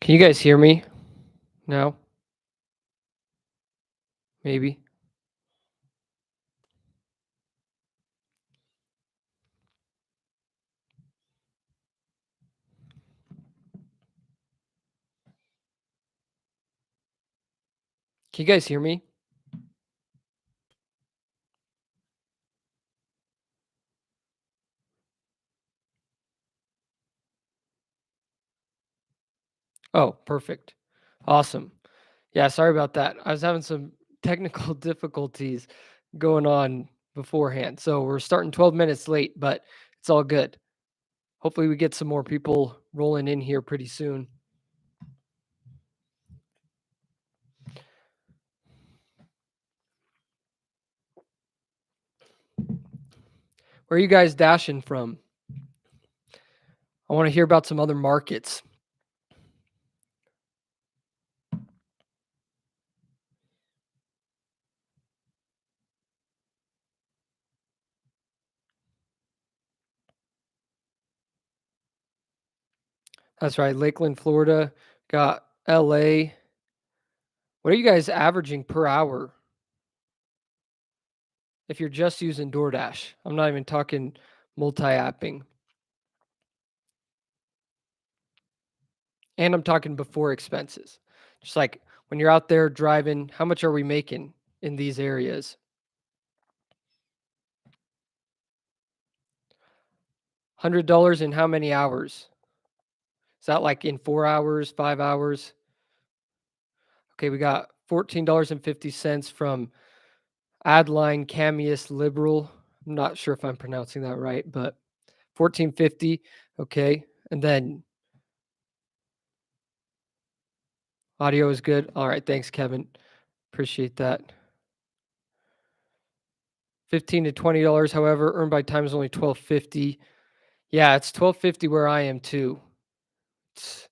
Can you guys hear me now? Maybe. Can you guys hear me? Oh, perfect. Awesome. Yeah, sorry about that. I was having some technical difficulties going on beforehand. So we're starting 12 minutes late, but it's all good. Hopefully we get some more people rolling in here pretty soon. Where are you guys dashing from? I want to hear about some other markets. That's right. Lakeland, Florida, got LA. What are you guys averaging per hour if you're just using Doordash? I'm not even talking multi-apping. And I'm talking before expenses. Just like when you're out there driving, how much are we making in these areas? $100 in how many hours? Is that like in 4 hours, 5 hours? Okay, we got $14.50 from Adline Camius Liberal. I'm not sure if I'm pronouncing that right, but 14.50. Okay. And then audio is good. All right. Thanks, Kevin. Appreciate that. $15 to $20, however, earned by time is only $12.50. Yeah, it's $12.50 where I am too. It's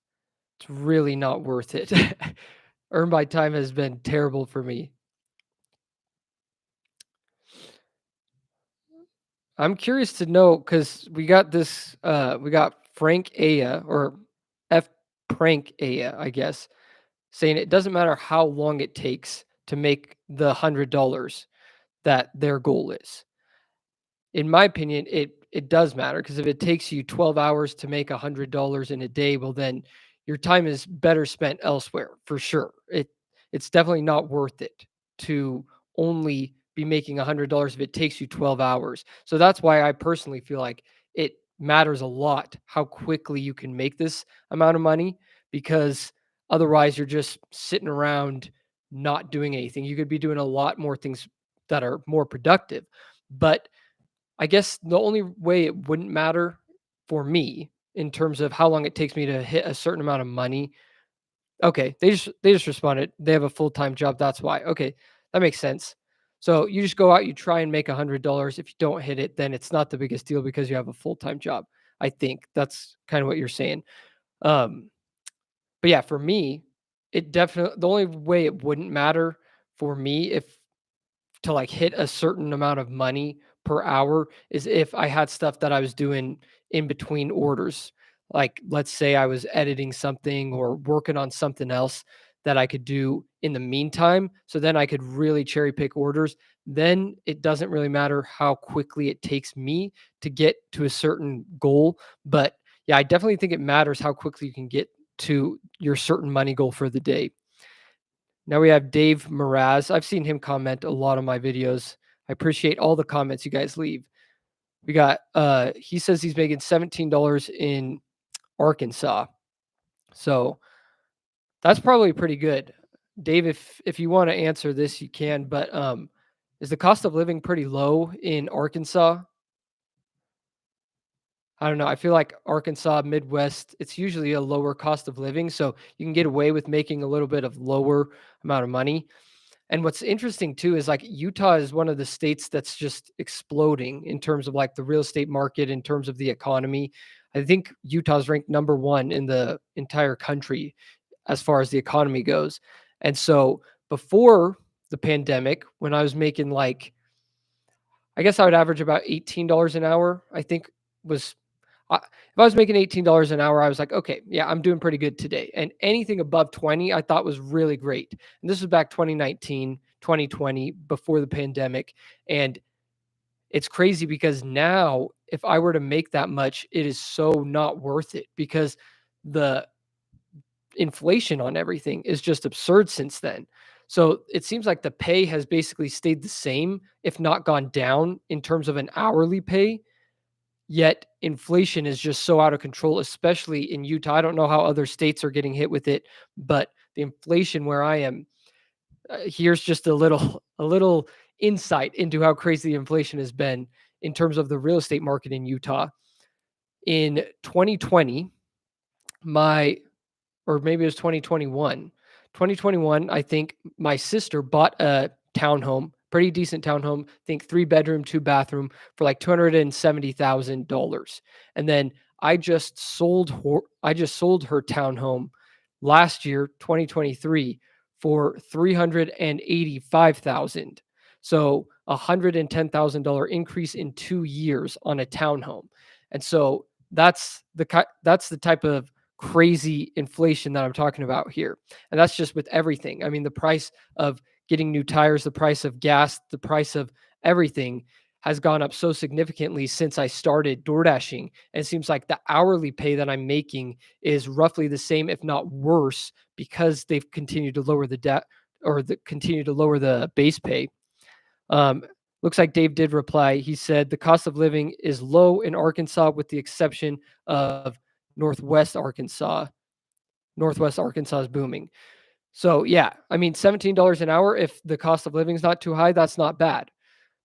really not worth it. Earn by time has been terrible for me. I'm curious to know because we got this. We got Frank Aya or F Prank Aya, I guess, saying it doesn't matter how long it takes to make the $100 that their goal is. In my opinion, it does matter because if it takes you 12 hours to make $100 in a day, well then your time is better spent elsewhere for sure. It's definitely not worth it to only be making $100 if it takes you 12 hours. So that's why I personally feel like it matters a lot how quickly you can make this amount of money because otherwise you're just sitting around not doing anything. You could be doing a lot more things that are more productive. But I guess the only way it wouldn't matter for me in terms of how long it takes me to hit a certain amount of money. Okay, they just responded. They have a full-time job. That's why. Okay, that makes sense. So you just go out, you try and make $100. If you don't hit it, then it's not the biggest deal because you have a full-time job. I think that's kind of what you're saying. Um, but yeah, for me, it definitely the only way it wouldn't matter for me if to like hit a certain amount of money per hour is if I had stuff that I was doing in between orders. Like, let's say I was editing something or working on something else that I could do in the meantime. So then I could really cherry pick orders. Then it doesn't really matter how quickly it takes me to get to a certain goal. But yeah, I definitely think it matters how quickly you can get to your certain money goal for the day. Now we have Dave Mraz. I've seen him comment a lot on my videos. I appreciate all the comments you guys leave. We got he says he's making $17 in Arkansas. So that's probably pretty good. Dave, if you want to answer this, you can, but is the cost of living pretty low in Arkansas? I don't know. I feel like Arkansas, Midwest, it's usually a lower cost of living. So you can get away with making a little bit of lower amount of money. And what's interesting too is like Utah is one of the states that's just exploding in terms of like the real estate market, in terms of the economy. I think Utah's ranked number one in the entire country as far as the economy goes. And so before the pandemic, when I was making like, I guess I would average about $18 an hour, I think was, If I was making $18 an hour, I was like, okay, yeah, I'm doing pretty good today. And anything above 20, I thought was really great. And this was back 2019, 2020, before the pandemic. And it's crazy because now, if I were to make that much, it is so not worth it because the inflation on everything is just absurd since then. So it seems like the pay has basically stayed the same, if not gone down in terms of an hourly pay. Yet inflation is just so out of control, especially in Utah. I don't know how other states are getting hit with it, but the inflation where I am, here's just a little insight into how crazy the inflation has been in terms of the real estate market in Utah. In 2020, my or maybe it was 2021. 2021, I think my sister bought a townhome, pretty decent townhome, I think 3 bedroom, 2 bathroom for like $270,000. And then I just sold her townhome last year, 2023, for 385,000. So $110,000 increase in 2 years on a townhome. And so that's the type of crazy inflation that I'm talking about here. And that's just with everything. I mean, the price of getting new tires, the price of gas, the price of everything has gone up so significantly since I started DoorDashing. And it seems like the hourly pay that I'm making is roughly the same, if not worse, because they've continued to lower the debt or continue to lower the base pay. Um, Looks like Dave did reply. He said the cost of living is low in Arkansas, with the exception of Northwest Arkansas. Northwest Arkansas is booming. So yeah, I mean $17 an hour. If the cost of living is not too high, that's not bad.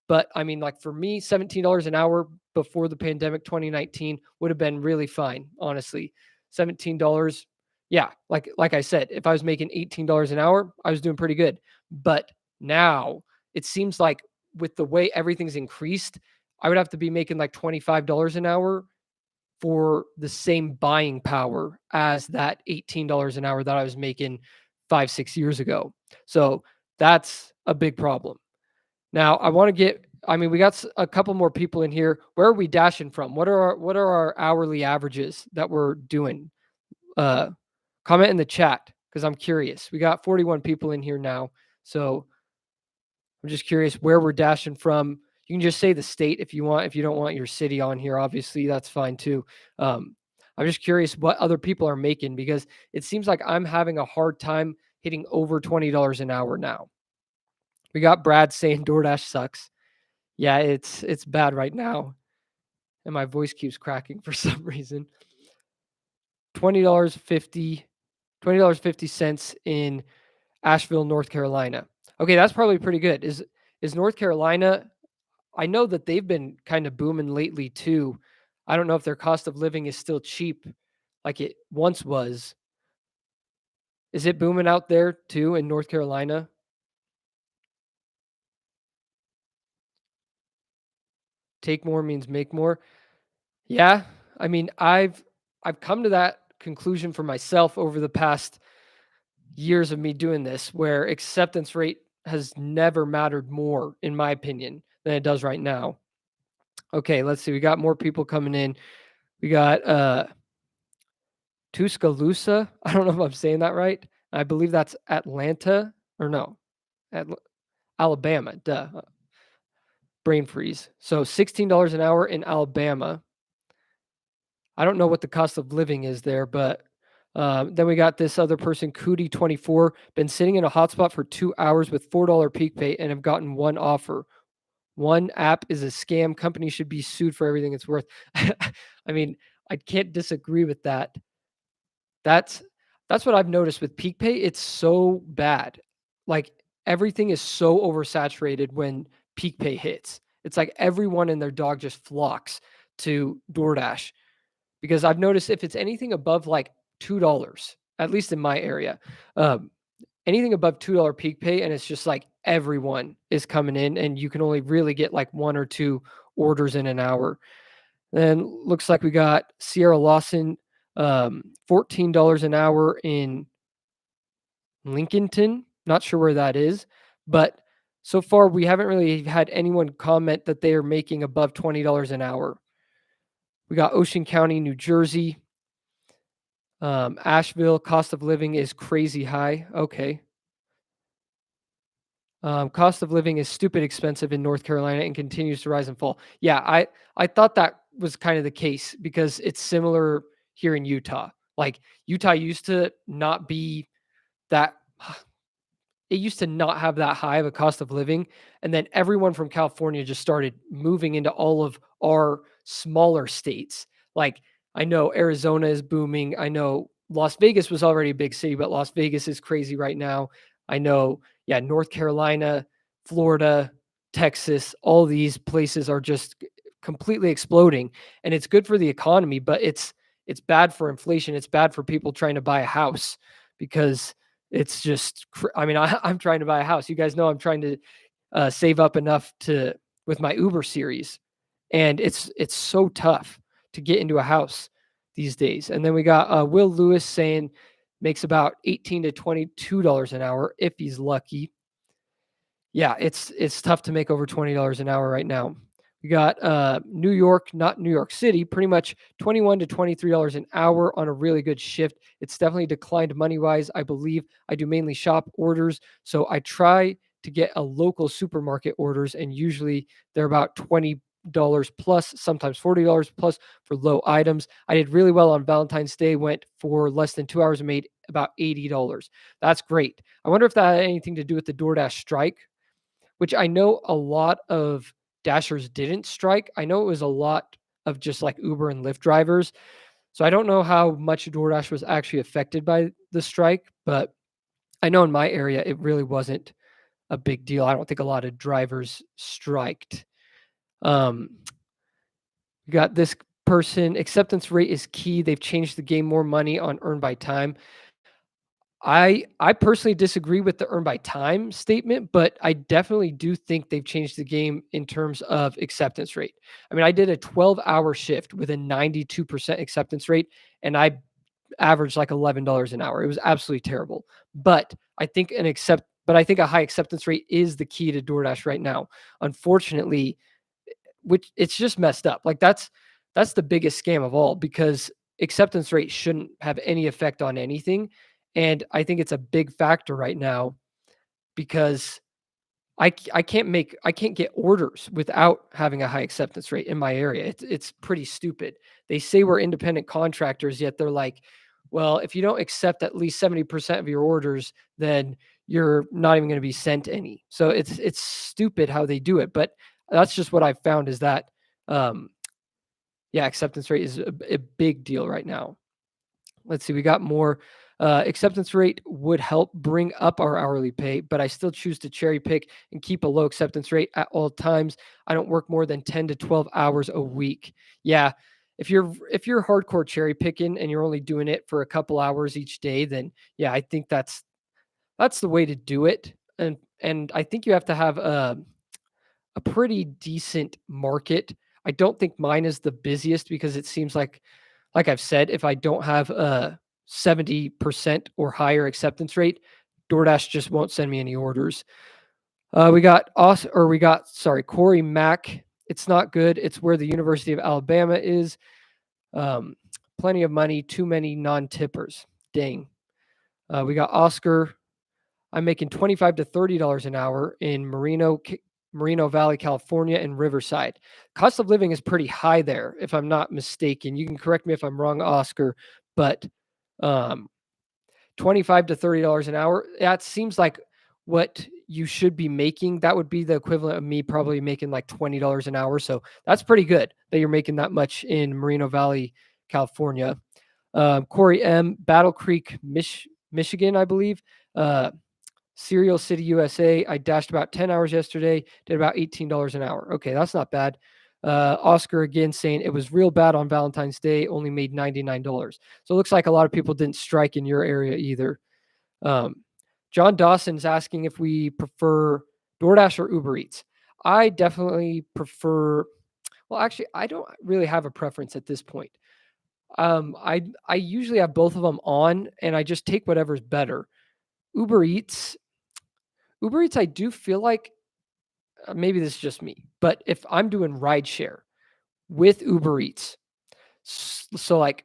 But I mean, like for me, $17 an hour before the pandemic, 2019, would have been really fine, honestly. $17, yeah, like I said, if I was making $18 an hour, I was doing pretty good. But now it seems like with the way everything's increased, I would have to be making like $25 an hour for the same buying power as that $18 an hour that I was making 5, 6 years ago. So that's a big problem. Now, I want to get I mean, we got a couple more people in here. Where are we dashing from? What are our hourly averages that we're doing? Uh Comment in the chat because I'm curious. We got 41 people in here now. So, I'm just curious where we're dashing from. You can just say the state if you want. If you don't want your city on here, obviously that's fine too. Um, I'm just curious what other people are making because it seems like I'm having a hard time hitting over $20 an hour now. We got Brad saying DoorDash sucks. Yeah, it's bad right now, and my voice keeps cracking for some reason. $20 50 $20.50 in Asheville, North Carolina. Okay, that's probably pretty good. Is North Carolina, I know that they've been kind of booming lately too. I don't know if their cost of living is still cheap like it once was. Is it booming out there too in North Carolina? Take more means make more. Yeah. I mean, I've come to that conclusion for myself over the past years of me doing this where acceptance rate has never mattered more in my opinion than it does right now. Okay, let's see. We got more people coming in. We got Tuscaloosa. I don't know if I'm saying that right. I believe that's Atlanta or no, Atl- Alabama. Duh. Brain freeze. So $16 an hour in Alabama. I don't know what the cost of living is there, but then we got this other person, Cootie24, been sitting in a hotspot for 2 hours with $4 peak pay and have gotten one offer. One app is a scam. Company should be sued for everything it's worth. I mean, I can't disagree with that. That's that's what I've noticed with peak pay. It's so bad. Like everything is so oversaturated when peak pay hits. It's like everyone and their dog just flocks to DoorDash because I've noticed if it's anything above like $2, at least in my area, um, anything above $2 peak pay, and it's just like everyone is coming in, and you can only really get like one or two orders in an hour. Then looks like we got Sierra Lawson, $14 an hour in Lincolnton. Not sure where that is, but so far we haven't really had anyone comment that they are making above $20 an hour. We got Ocean County, New Jersey. Asheville, cost of living is crazy high. Okay. Cost of living is stupid expensive in North Carolina and continues to rise and fall. Yeah, I thought that was kind of the case because it's similar here in Utah. Like Utah used to not be that it used to not have that high of a cost of living. And then everyone from California just started moving into all of our smaller states. Like I know Arizona is booming. I know Las Vegas was already a big city, but Las Vegas is crazy right now. I know, yeah, North Carolina, Florida, Texas, all these places are just completely exploding. And it's good for the economy, but it's bad for inflation. It's bad for people trying to buy a house because it's just, I mean, I'm trying to buy a house. You guys know I'm trying to save up enough to with my Uber series, and it's so tough to get into a house these days. And then we got Will Lewis saying makes about $18 to $22 an hour if he's lucky. Yeah, it's tough to make over $20 an hour right now. We got New York, not New York City, pretty much $21 to $23 an hour on a really good shift. It's definitely declined money wise. I believe I do mainly shop orders, so I try to get a local supermarket orders, and usually they're about $20 plus, sometimes $40 plus for low items. I did really well on Valentine's Day, went for less than 2 hours and made about $80. That's great. I wonder if that had anything to do with the DoorDash strike, which I know a lot of Dashers didn't strike. I know it was a lot of just like Uber and Lyft drivers. So I don't know how much DoorDash was actually affected by the strike, but I know in my area it really wasn't a big deal. I don't think a lot of drivers striked. Um, we got this person, acceptance rate is key. They've changed the game, more money on earn by time. I personally disagree with the earn by time statement, but I definitely do think they've changed the game in terms of acceptance rate. I mean, I did a 12-hour shift with a 92% acceptance rate, and I averaged like $11 an hour. It was absolutely terrible. But I think a high acceptance rate is the key to DoorDash right now. Unfortunately, which it's just messed up. Like that's the biggest scam of all because acceptance rate shouldn't have any effect on anything. And I think it's a big factor right now because I can't get orders without having a high acceptance rate in my area. It's pretty stupid. They say we're independent contractors, yet they're like, well, if you don't accept at least 70% of your orders, then you're not even going to be sent any. So it's stupid how they do it. But that's just what I've found is that um, yeah, acceptance rate is a big deal right now. Let's see, we got more. Acceptance rate would help bring up our hourly pay, but I still choose to cherry pick and keep a low acceptance rate at all times. I don't work more than 10 to 12 hours a week. Yeah, if you're hardcore cherry picking and you're only doing it for a couple hours each day, then yeah, I think that's the way to do it. And I think you have to have a pretty decent market. I don't think mine is the busiest because it seems like I've said, if I don't have a 70% or higher acceptance rate, DoorDash just won't send me any orders. We got Corey Mack. It's not good. It's where the University of Alabama is. Um, Plenty of money, too many non-tippers. Dang. We got Oscar. I'm making $25 to $30 an hour in Moreno Valley, California, and Riverside. Cost of living is pretty high there, if I'm not mistaken. You can correct me if I'm wrong, Oscar, but um, $25 to $30 an hour. That seems like what you should be making. That would be the equivalent of me probably making like $20 an hour. So that's pretty good that you're making that much in Moreno Valley, California. Corey M, Battle Creek, Michigan, I believe. Cereal City, USA. I dashed about 10 hours yesterday, did about $18 an hour. Okay, that's not bad. Oscar again saying it was real bad on Valentine's Day, only made $99. So it looks like a lot of people didn't strike in your area either. John Dawson's asking if we prefer DoorDash or Uber Eats. I definitely prefer, well, actually, I don't really have a preference at this point. I usually have both of them on and I just take whatever's better. Uber Eats, Uber Eats, I do feel like maybe this is just me, but if I'm doing rideshare with Uber Eats, So like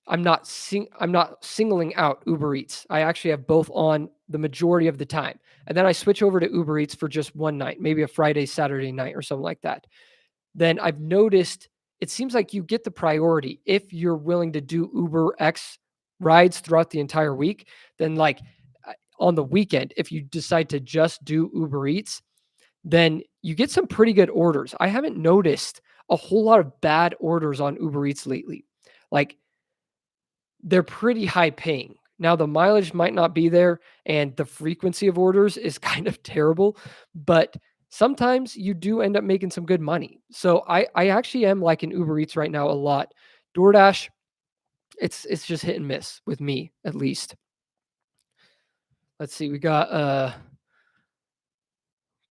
I'm not singling out Uber Eats. I actually have both on the majority of the time. And then I switch over to Uber Eats for just one night, maybe a Friday, Saturday night or something like that. Then I've noticed it seems like you get the priority if you're willing to do Uber X rides throughout the entire week. Then like on the weekend, if you decide to just do Uber Eats, then you get some pretty good orders. I haven't noticed a whole lot of bad orders on Uber Eats lately. Like they're pretty high paying. Now the mileage might not be there and the frequency of orders is kind of terrible, but sometimes you do end up making some good money. So I actually am liking Uber Eats right now a lot. DoorDash, it's just hit and miss with me at least. Let's see, we got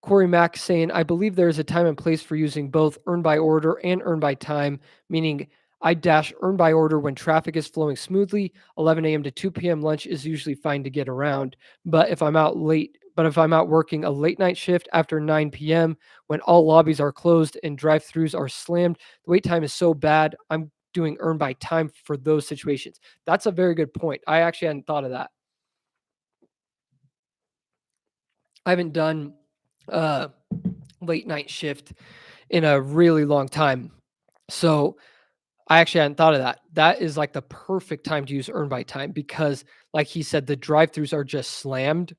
Corey Mack saying, I believe there is a time and place for using both earn by order and earn by time, meaning I dash earn by order when traffic is flowing smoothly. 11 a.m. to 2 p.m. lunch is usually fine to get around. But if I'm out working a late night shift after 9 p.m., when all lobbies are closed and drive throughs are slammed, the wait time is so bad. I'm doing earn by time for those situations. That's a very good point. I actually hadn't thought of that. I haven't done uh late night shift in a really long time. So I actually hadn't thought of that. That is like the perfect time to use earn by time because, like he said, the drive throughs are just slammed.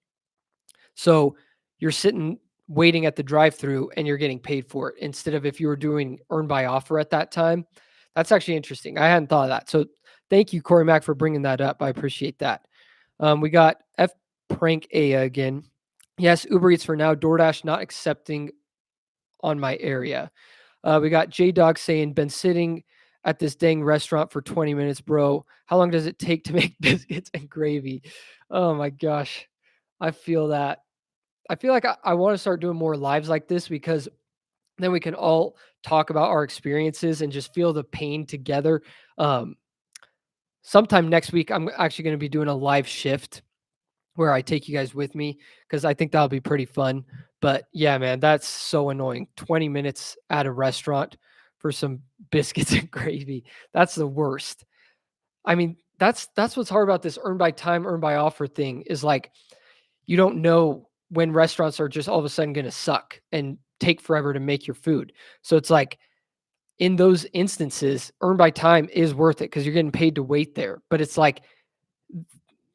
So you're sitting waiting at the drive through and you're getting paid for it instead of if you were doing earn by offer at that time. That's actually interesting. I hadn't thought of that. So thank you, Corey Mack, for bringing that up. I appreciate that. We got F Prank Aya again. Yes, Uber Eats for now. DoorDash not accepting on my area. We got J Dog saying, been sitting at this dang restaurant for 20 minutes, bro. How long does it take to make biscuits and gravy? Oh my gosh. I feel that. I feel like I want to start doing more lives like this because then we can all talk about our experiences and just feel the pain together. Um, Sometime next week, I'm actually going to be doing a live shift where I take you guys with me because I think that'll be pretty fun. But yeah, man, that's so annoying. 20 minutes at a restaurant for some biscuits and gravy. That's the worst. I mean, that's what's hard about this earn by time, earn by offer thing is like you don't know when restaurants are just all of a sudden going to suck and take forever to make your food. So it's like in those instances, earn by time is worth it because you're getting paid to wait there. But it's like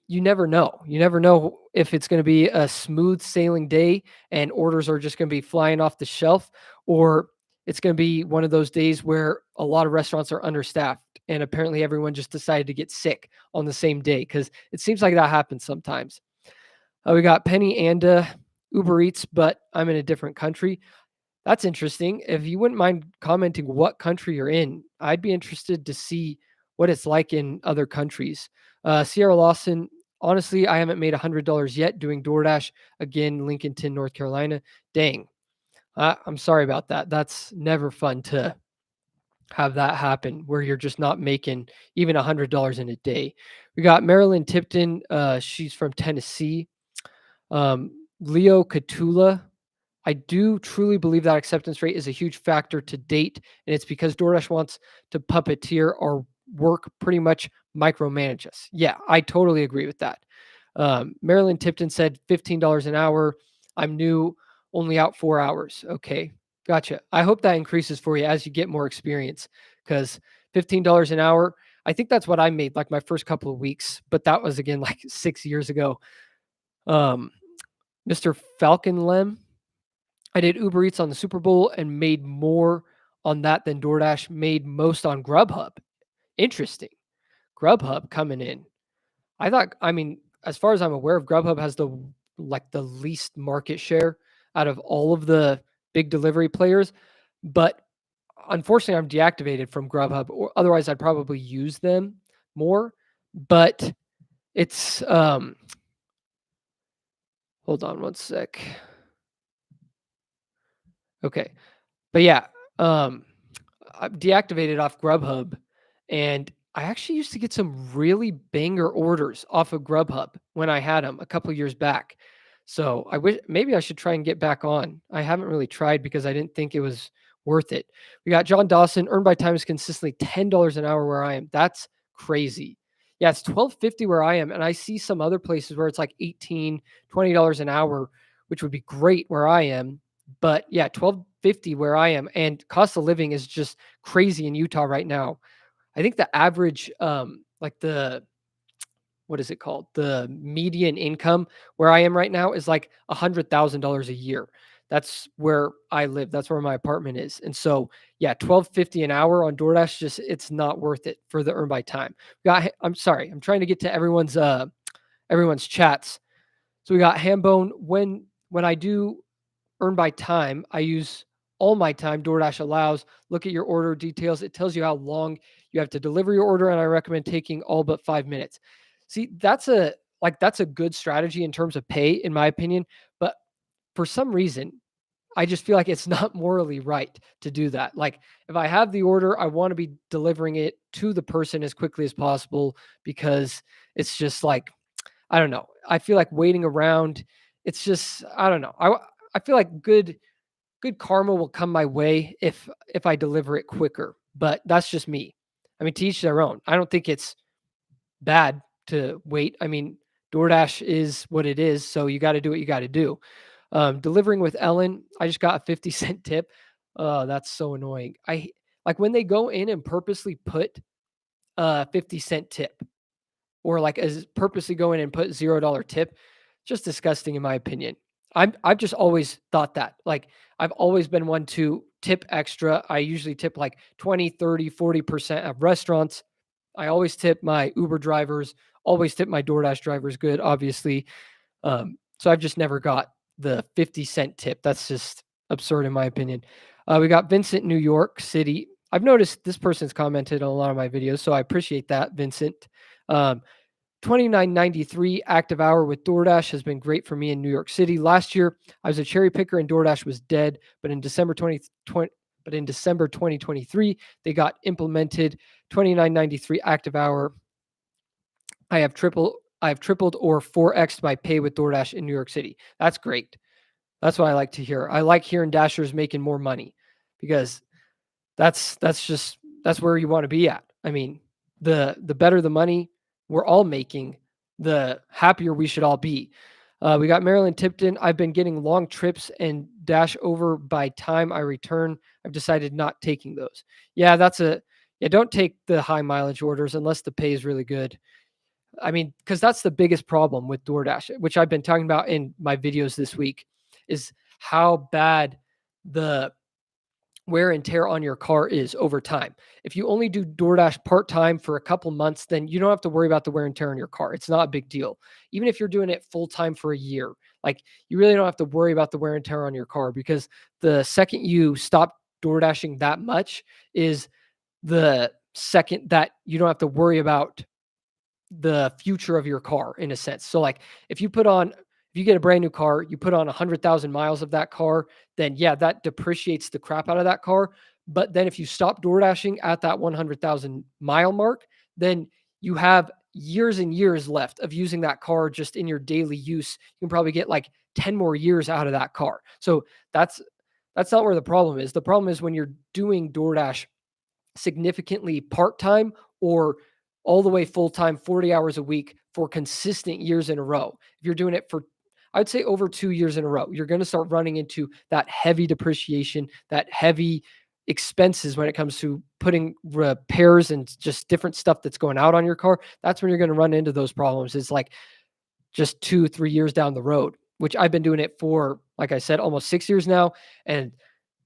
you never know. You never know if it's going to be a smooth sailing day and orders are just going to be flying off the shelf, or it's going to be one of those days where a lot of restaurants are understaffed and apparently everyone just decided to get sick on the same day because it seems like that happens sometimes. We got Penny and Uber Eats, but I'm in a different country. That's interesting. If you wouldn't mind commenting what country you're in, I'd be interested to see what it's like in other countries. Sierra Lawson, honestly, I haven't made $100 yet doing DoorDash. Again, Lincolnton, North Carolina. Dang. I'm sorry about that. That's never fun to have that happen where you're just not making even $100 in a day. We got Marilyn Tipton. She's from Tennessee. Leo Catula, I do truly believe that acceptance rate is a huge factor to date, and it's because DoorDash wants to puppeteer our work, pretty much micromanage us. Yeah, I totally agree with that. Marilyn Tipton said $15 an hour. I'm new, only out 4 hours. Okay, gotcha. I hope that increases for you as you get more experience because $15 an hour, I think that's what I made like my first couple of weeks, but that was again like 6 years ago. Um, Mr. Falcon Lem, I did Uber Eats on the Super Bowl and made more on that than DoorDash made most on Grubhub. Interesting. Grubhub coming in. I mean, as far as I'm aware, Grubhub has the least market share out of all of the big delivery players, but unfortunately, I'm deactivated from Grubhub, or otherwise I'd probably use them more. But it's hold on one sec. Okay. But yeah, um, I've deactivated off Grubhub, and I actually used to get some really banger orders off of Grubhub when I had them a couple years back. So I wish maybe I should try and get back on. I haven't really tried because I didn't think it was worth it. We got John Dawson, earned by time is consistently $10 an hour where I am. That's crazy. Yeah, it's 12.50 where I am, and I see some other places where it's like 18, $20 an hour, which would be great where I am. But yeah, 12.50 where I am, and cost of living is just crazy in Utah right now. I think the average, like the what is it called? The median income where I am right now is like $100,000 a year. That's where I live. That's where my apartment is. And so, yeah, 12.50 an hour on DoorDash, just it's not worth it for the earn by time. I'm sorry. I'm trying to get to everyone's chats. So we got Hambone. When I do earn by time, I use all my time DoorDash allows. Look at your order details. It tells you how long you have to deliver your order, and I recommend taking all but 5 minutes. See, that's a good strategy in terms of pay, in my opinion. But for some reason, I just feel like it's not morally right to do that. Like, if I have the order, I want to be delivering it to the person as quickly as possible because it's just like, I don't know. I feel like waiting around, it's just, I don't know. I feel like good karma will come my way if I deliver it quicker. But that's just me. I mean, to each their own. I don't think it's bad to wait. I mean, DoorDash is what it is, so you got to do what you got to do. Delivering with Ellen, I just got a 50-cent tip. Oh, that's so annoying. I like when they go in and purposely put a 50-cent tip, or like as purposely go in and put $0 tip. Just disgusting in my opinion. I've just always thought that. Like, I've always been one to tip extra. I usually tip like 20, 30, 40% at restaurants. I always tip my Uber drivers, always tip my DoorDash drivers good, obviously. So I've just never got the 50-cent tip. That's just absurd in my opinion. We got Vincent, New York City. I've noticed this person's commented on a lot of my videos, so I appreciate that, Vincent. Um, 29.93 active hour with DoorDash has been great for me in New York City. Last year, I was a cherry picker and DoorDash was dead, but in December 2020, but in December 2023, they got implemented. 29.93 active hour. I have tripled or 4x my pay with DoorDash in New York City. That's great. That's what I like to hear. I like hearing Dashers making more money because that's where you want to be at. I mean, the better the money we're all making, the happier we should all be. We got Marilyn Tipton. I've been getting long trips and dash over by time I return. I've decided not taking those. Yeah, don't take the high mileage orders unless the pay is really good. I mean, because that's the biggest problem with DoorDash, which I've been talking about in my videos this week, is how bad the wear and tear on your car is over time. If you only do DoorDash part-time for a couple months, then you don't have to worry about the wear and tear on your car. It's not a big deal. Even if you're doing it full-time for a year, like, you really don't have to worry about the wear and tear on your car, because the second you stop DoorDashing that much is the second that you don't have to worry about the future of your car, in a sense. So like, if you get a brand new car, you put on 100,000 miles of that car, then yeah, that depreciates the crap out of that car. But then if you stop door dashing at that 100,000 mile mark, then you have years and years left of using that car just in your daily use. You can probably get like 10 more years out of that car. So that's not where the problem is. The problem is when you're doing DoorDash significantly part-time or all the way full-time, 40 hours a week for consistent years in a row. If you're doing it for, I'd say, over 2 years in a row, you're going to start running into that heavy depreciation, that heavy expenses when it comes to putting repairs and just different stuff that's going out on your car. That's when you're going to run into those problems. It's like just 2, 3 years down the road, which I've been doing it for, like I said, almost 6 years now. And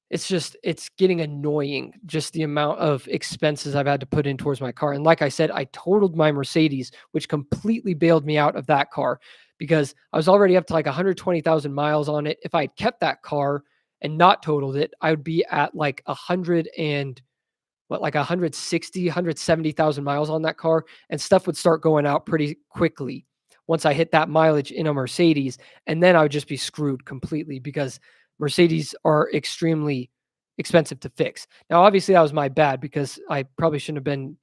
it's getting annoying, just the amount of expenses I've had to put in towards my car. And like I said, I totaled my Mercedes, which completely bailed me out of that car because I was already up to like 120,000 miles on it. If I had kept that car and not totaled it, I would be at like 160, 170,000 miles on that car, and stuff would start going out pretty quickly once I hit that mileage in a Mercedes. And then I would just be screwed completely because Mercedes are extremely expensive to fix. Now, obviously, that was my bad because I probably shouldn't have been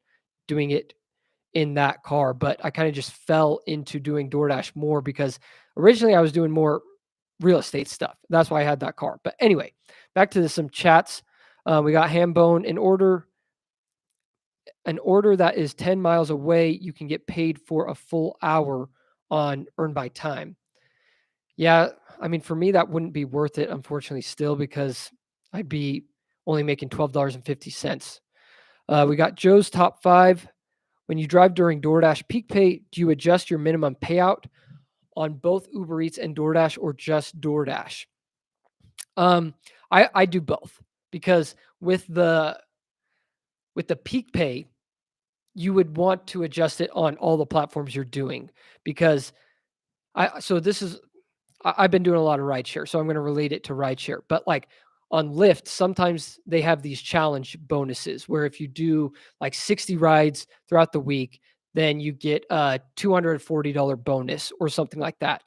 doing it in that car, but I kind of just fell into doing DoorDash more because originally I was doing more real estate stuff. That's why I had that car. But anyway, back to some chats. We got Hambone. An order that is 10 miles away, you can get paid for a full hour on earn by time. Yeah, I mean, for me, that wouldn't be worth it, unfortunately, still because I'd be only making $12.50. We got Joe's top five. When you drive during DoorDash peak pay, do you adjust your minimum payout on both Uber Eats and DoorDash or just DoorDash? Um, I do both because with the peak pay, you would want to adjust it on all the platforms you're doing because I so this is I've been doing a lot of rideshare, so I'm going to relate it to rideshare. But like on Lyft, sometimes they have these challenge bonuses where if you do like 60 rides throughout the week, then you get a $240 bonus or something like that.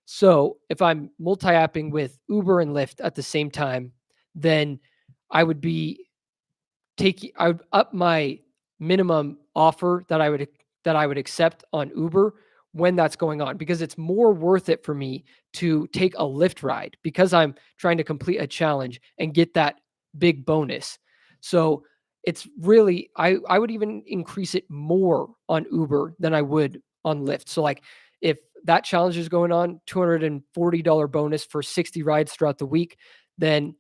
So if I'm multi-apping with Uber and Lyft at the same time, then I would be I would up my minimum offer that I would accept on Uber when that's going on because it's more worth it for me to take a Lyft ride because I'm trying to complete a challenge and get that big bonus. So it's really I would even increase it more on Uber than I would on Lyft. So like if that challenge is going on, $240 bonus for 60 rides throughout the week, then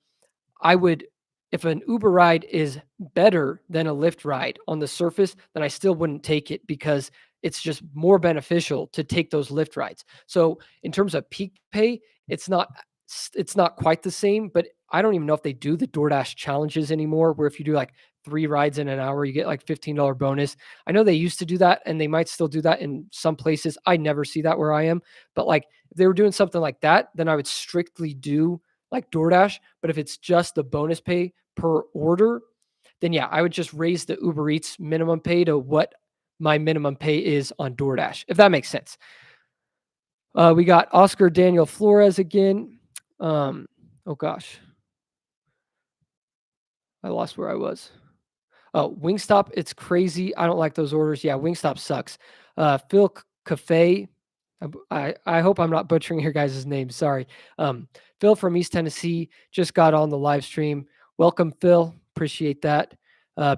I would if an Uber ride is better than a Lyft ride on the surface, then I still wouldn't take it because it's just more beneficial to take those Lyft rides. So in terms of peak pay, it's not quite the same, but I don't even know if they do the DoorDash challenges anymore where if you do like 3 rides in an hour, you get like $15 bonus. I know they used to do that and they might still do that in some places. I never see that where I am, but like if they were doing something like that, then I would strictly do like DoorDash. But if it's just the bonus pay per order, then yeah, I would just raise the Uber Eats minimum pay to what my minimum pay is on DoorDash, if that makes sense. We got Oscar Daniel Flores again. Oh gosh, I lost where I was. Oh, Wingstop, it's crazy. I don't like those orders. Yeah, Wingstop sucks. Phil Cafe. I hope I'm not butchering your guys' name. Sorry. Phil from East Tennessee just got on the live stream. Welcome, Phil. Appreciate that.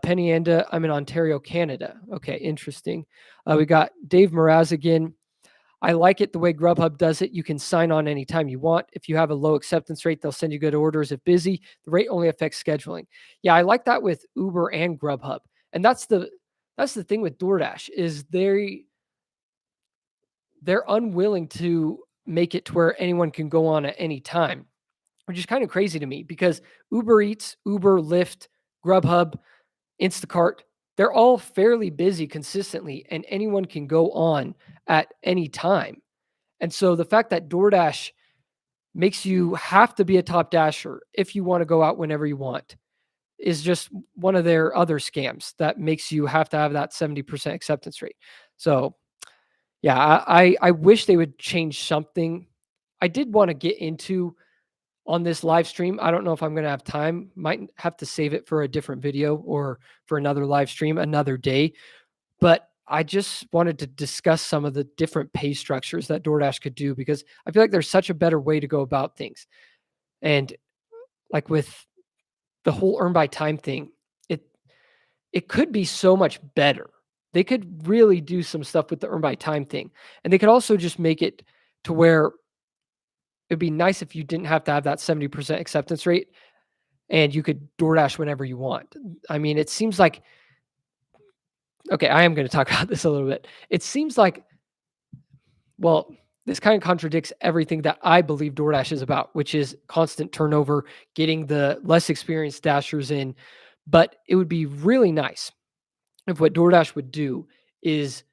Penny Anda, I'm in Ontario, Canada. Okay, interesting. We got Dave Mraz again. I like it the way Grubhub does it. You can sign on anytime you want. If you have a low acceptance rate, they'll send you good orders. If busy, the rate only affects scheduling. Yeah, I like that with Uber and Grubhub. And that's the thing with DoorDash is they're unwilling to make it to where anyone can go on at any time, which is kind of crazy to me because Uber Eats, Uber, Lyft, Grubhub, Instacart, they're all fairly busy consistently and anyone can go on at any time. And so the fact that DoorDash makes you have to be a top dasher if you want to go out whenever you want is just one of their other scams that makes you have to have that 70% acceptance rate. So yeah, I wish they would change something. I did want to get into on this live stream. I don't know if I'm going to have time. Might have to save it for a different video or for another live stream another day. But I just wanted to discuss some of the different pay structures that DoorDash could do because I feel like there's such a better way to go about things. And like with the whole earn by time thing, it it could be so much better. They could really do some stuff with the earn by time thing. And they could also just make it to where it'd be nice if you didn't have to have that 70% acceptance rate and you could DoorDash whenever you want. I mean, it seems like okay, I am going to talk about this a little bit. It seems like well, this kind of contradicts everything that I believe DoorDash is about, which is constant turnover, getting the less experienced dashers in. But it would be really nice if what DoorDash would do is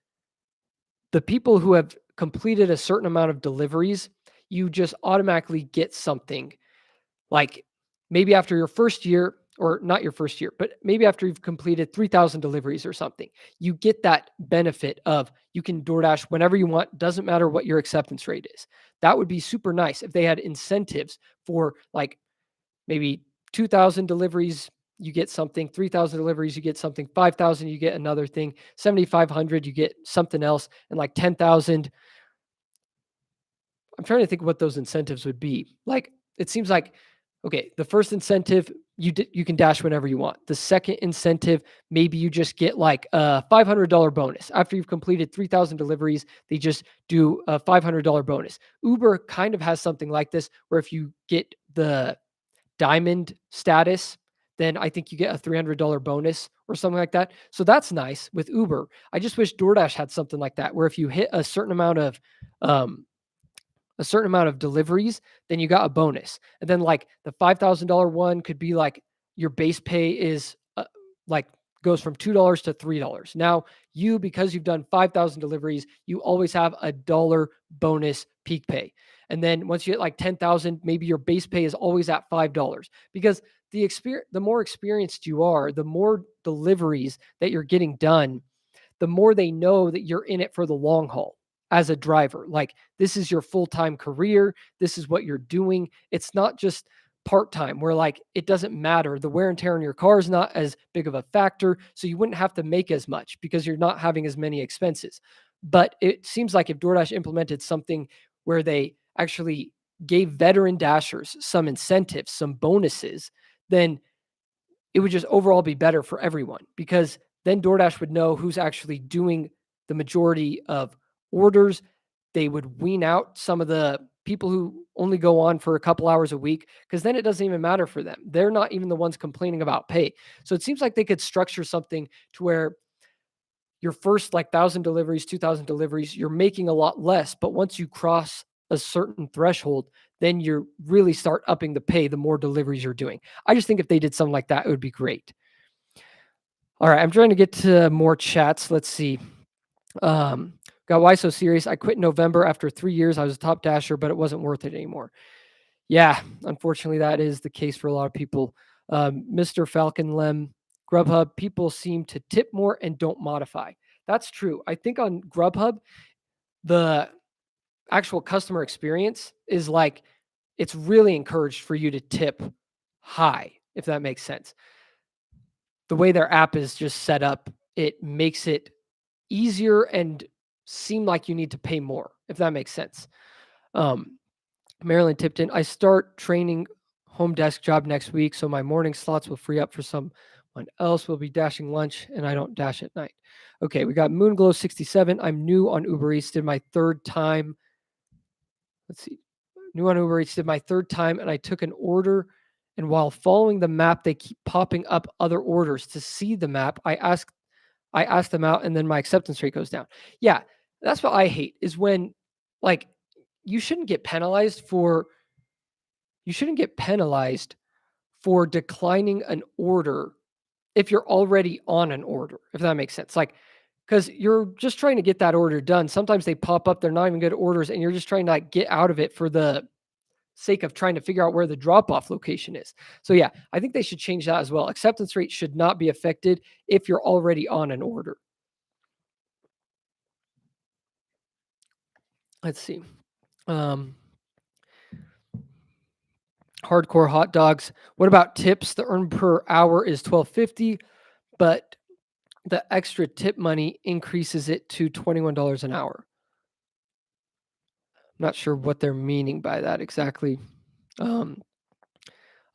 the people who have completed a certain amount of deliveries, you just automatically get something like maybe after your first year, or not your first year, but maybe after you've completed 3,000 deliveries or something, you get that benefit of you can DoorDash whenever you want, doesn't matter what your acceptance rate is. That would be super nice if they had incentives for like maybe 2,000 deliveries, you get something, 3,000 deliveries, you get something, 5,000, you get another thing, 7,500, you get something else, and like 10,000. I'm trying to think what those incentives would be. Like, it seems like, okay, the first incentive, you can dash whenever you want. The second incentive, maybe you just get like a $500 bonus after you've completed 3,000 deliveries. They just do a $500 bonus. Uber kind of has something like this, where if you get the diamond status, then I think you get a $300 bonus or something like that. So that's nice with Uber. I just wish DoorDash had something like that, where if you hit um, a certain amount of deliveries, then you got a bonus. And then like the $5,000 one could be like your base pay is like goes from $2 to $3. Now, because you've done 5,000 deliveries, you always have a dollar bonus peak pay. And then once you hit like 10,000, maybe your base pay is always at $5 because the more experienced you are, the more deliveries that you're getting done, the more they know that you're in it for the long haul as a driver. Like, this is your full-time career. This is what you're doing. It's not just part-time where like it doesn't matter. The wear and tear on your car is not as big of a factor. So you wouldn't have to make as much because you're not having as many expenses. But it seems like if DoorDash implemented something where they actually gave veteran dashers some incentives, some bonuses, then it would just overall be better for everyone because then DoorDash would know who's actually doing the majority of orders. They would wean out some of the people who only go on for a couple hours a week because then it doesn't even matter for them. They're not even the ones complaining about pay. So it seems like they could structure something to where your first like 1,000 deliveries, 2,000 deliveries, you're making a lot less. But once you cross a certain threshold, then you really start upping the pay the more deliveries you're doing. I just think if they did something like that, it would be great. All right, I'm trying to get to more chats. Let's see. Got why so serious? I quit in November after 3 years. I was a top dasher, but it wasn't worth it anymore. Yeah, unfortunately, that is the case for a lot of people. Mr. Falcon Lem, Grubhub, people seem to tip more and don't modify. That's true. I think on Grubhub, the actual customer experience is like it's really encouraged for you to tip high, if that makes sense. The way their app is just set up, it makes it easier and seem like you need to pay more, if that makes sense. Marilyn Tipton, I start training home desk job next week, so my morning slots will free up for someone else. Will be dashing lunch, and I don't dash at night. Okay, we got Moonglow 67. I'm new on Uber Eats. Did my third time. Let's see. New on Uber Eats. Did my third time, and I took an order. And while following the map, they keep popping up other orders. To see the map, I ask them out, and then my acceptance rate goes down. Yeah, that's what I hate is when like you shouldn't get penalized for declining an order if you're already on an order, if that makes sense. Like, because you're just trying to get that order done. Sometimes they pop up, they're not even good orders, and you're just trying to like get out of it for the sake of trying to figure out where the drop-off location is. So yeah, I think they should change that as well. Acceptance rate should not be affected if you're already on an order. Let's see. Um, Hardcore hot dogs. What about tips? The earn per hour is $12.50, but the extra tip money increases it to $21 an hour. I'm not sure what they're meaning by that exactly.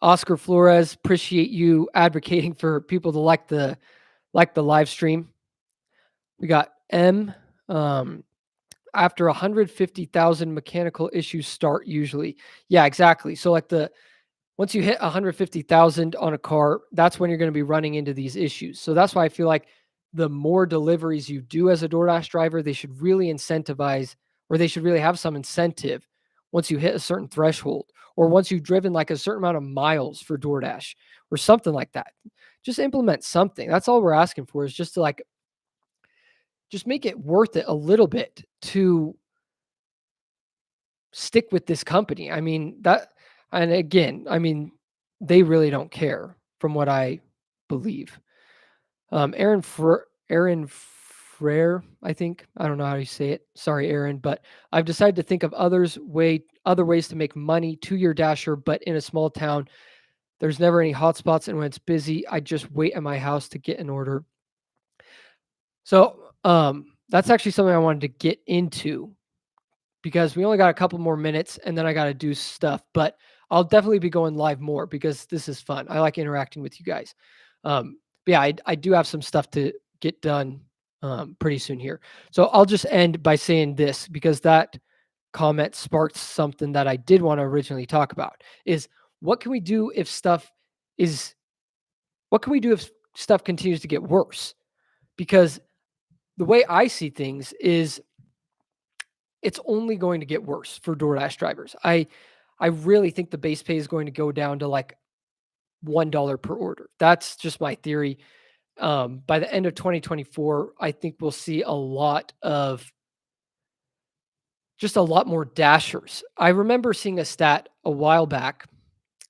Oscar Flores, appreciate you advocating for people to like the live stream. We got M. After 150,000 mechanical issues start usually. Yeah, exactly. So like once you hit 150,000 on a car, that's when you're going to be running into these issues. So that's why I feel like the more deliveries you do as a DoorDash driver, they should really incentivize, or they should really have some incentive once you hit a certain threshold, or once you've driven like a certain amount of miles for DoorDash or something like that. Just implement something. That's all we're asking for, is just to like just make it worth it a little bit to stick with this company. I mean, and again, I mean, they really don't care from what I believe. Aaron Frere, I think. I don't know how you say it. Sorry, Aaron, but I've decided to think of other ways to make money to your dasher, but in a small town, there's never any hotspots, and when it's busy, I just wait at my house to get an order. So, that's actually something I wanted to get into because we only got a couple more minutes and then I got to do stuff. But I'll definitely be going live more because this is fun. I like interacting with you guys. But yeah, I do have some stuff to get done pretty soon here. So I'll just end by saying this because that comment sparked something that I did want to originally talk about is what can we do if stuff is what can we do if stuff continues to get worse? Because the way I see things is it's only going to get worse for DoorDash drivers. I really think the base pay is going to go down to like $1 per order. That's just my theory. By the end of 2024, I think we'll see a lot more dashers. I remember seeing a stat a while back,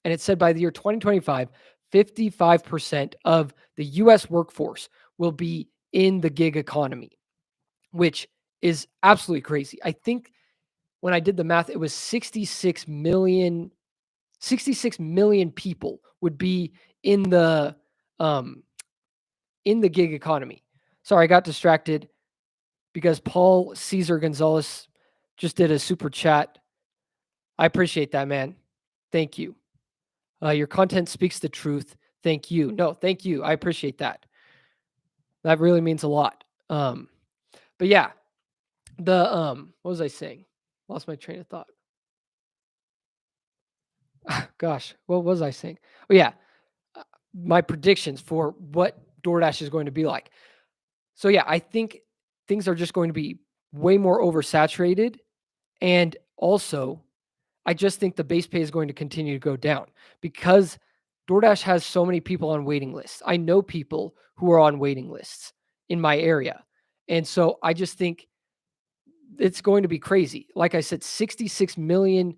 and it said by the year 2025, 55% of the US workforce will be in the gig economy, which is absolutely crazy. I think when I did the math, it was 66 million people would be in the um, in the gig economy. Sorry, I got distracted because Paul Cesar Gonzalez just did a super chat. I appreciate that, man. Thank you. Your content speaks the truth. Thank you. No, thank you. I appreciate that. That really means a lot. But yeah, what was I saying? Lost my train of thought. Gosh, what was I saying? Oh yeah, my predictions for what DoorDash is going to be like. So yeah, I think things are just going to be way more oversaturated, and also I just think the base pay is going to continue to go down because DoorDash has so many people on waiting lists. I know people who are on waiting lists in my area. And so I just think it's going to be crazy. Like I said, 66 million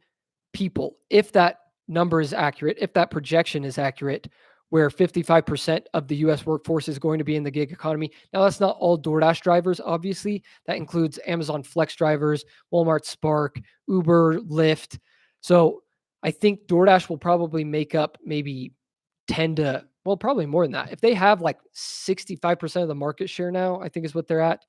people, if that number is accurate, if that projection is accurate, where 55% of the US workforce is going to be in the gig economy. Now, that's not all DoorDash drivers, obviously. That includes Amazon Flex drivers, Walmart Spark, Uber, Lyft. So I think DoorDash will probably make up maybe 10 to, well, probably more than that. If they have like 65% of the market share now, I think is what they're at,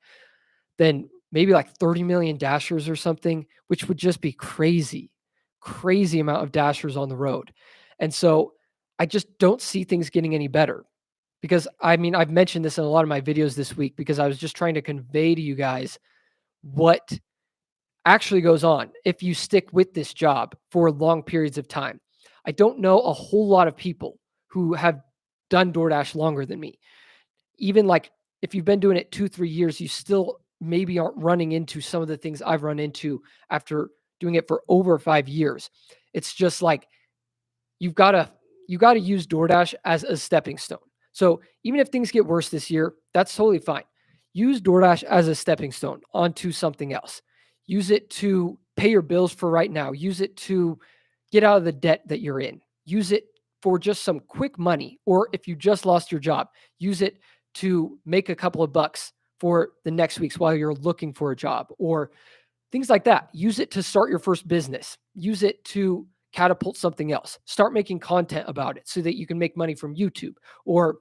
then maybe like 30 million dashers or something, which would just be crazy, crazy amount of dashers on the road. And so I just don't see things getting any better because I mean, I've mentioned this in a lot of my videos this week because I was just trying to convey to you guys what actually goes on if you stick with this job for long periods of time. I don't know a whole lot of people who have done DoorDash longer than me. Even like if you've been doing it 2, 3 years, you still maybe aren't running into some of the things I've run into after doing it for over 5 years. It's just like you've got to use DoorDash as a stepping stone. So even if things get worse this year, that's totally fine. Use DoorDash as a stepping stone onto something else. Use it to pay your bills for right now. Use it to get out of the debt that you're in. Use it for just some quick money. Or if you just lost your job, use it to make a couple of bucks for the next weeks while you're looking for a job or things like that. Use it to start your first business. Use it to catapult something else. Start making content about it so that you can make money from YouTube or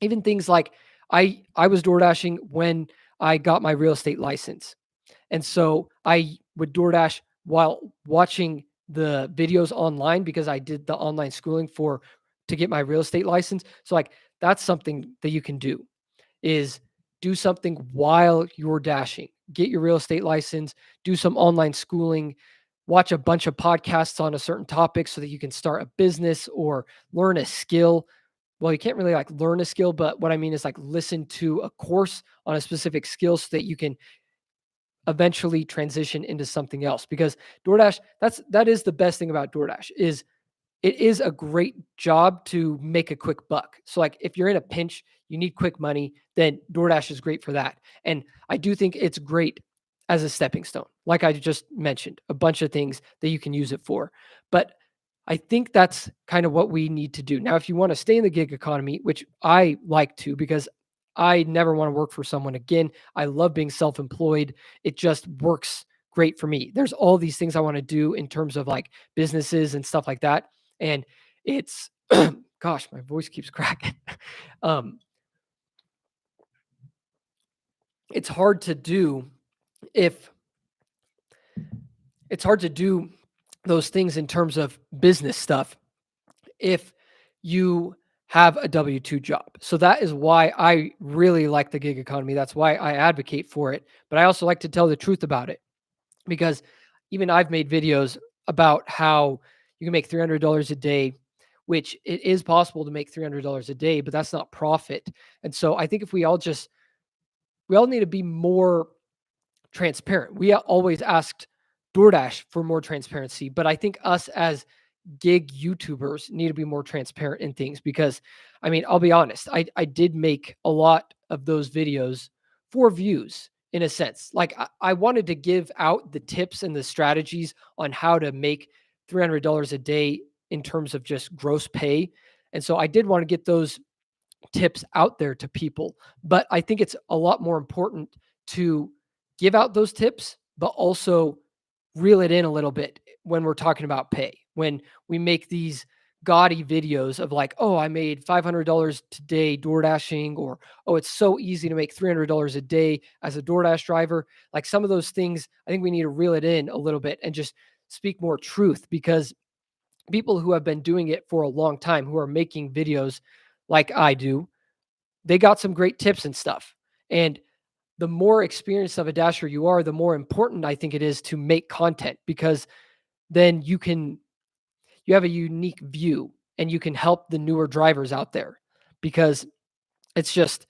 even things like I was door dashing when I got my real estate license. And so I would DoorDash while watching the videos online because I did the online schooling to get my real estate license. So like that's something that you can do is do something while you're dashing. Get your real estate license, do some online schooling, watch a bunch of podcasts on a certain topic so that you can start a business or learn a skill. Well, you can't really like learn a skill, but what I mean is like listen to a course on a specific skill so that you can eventually transition into something else because DoorDash that is the best thing about DoorDash is it is a great job to make a quick buck. So like if you're in a pinch, you need quick money, then DoorDash is great for that. And I do think it's great as a stepping stone. Like I just mentioned, a bunch of things that you can use it for. But I think that's kind of what we need to do. Now, if you want to stay in the gig economy, which I like to because I never want to work for someone again. I love being self-employed. It just works great for me. There's all these things I want to do in terms of like businesses and stuff like that. And it's gosh, my voice keeps cracking. um, it's hard to do if it's hard to do those things in terms of business stuff if you have a W-2 job. So that is why I really like the gig economy. That's why I advocate for it. But I also like to tell the truth about it because even I've made videos about how you can make $300 a day, which it is possible to make $300 a day, but that's not profit. And so I think if we all need to be more transparent. We always asked DoorDash for more transparency, but I think us as gig YouTubers need to be more transparent in things because I mean, I'll be honest, I did make a lot of those videos for views in a sense. Like I wanted to give out the tips and the strategies on how to make $300 a day in terms of just gross pay. And so I did want to get those tips out there to people. But I think it's a lot more important to give out those tips, but also reel it in a little bit when we're talking about pay. When we make these gaudy videos of like, oh, I made $500 today door dashing, or oh, it's so easy to make $300 a day as a DoorDash driver. Like some of those things, I think we need to reel it in a little bit and just speak more truth because people who have been doing it for a long time, who are making videos like I do, they got some great tips and stuff. And the more experienced of a dasher you are, the more important I think it is to make content because then you have a unique view and you can help the newer drivers out there because it's just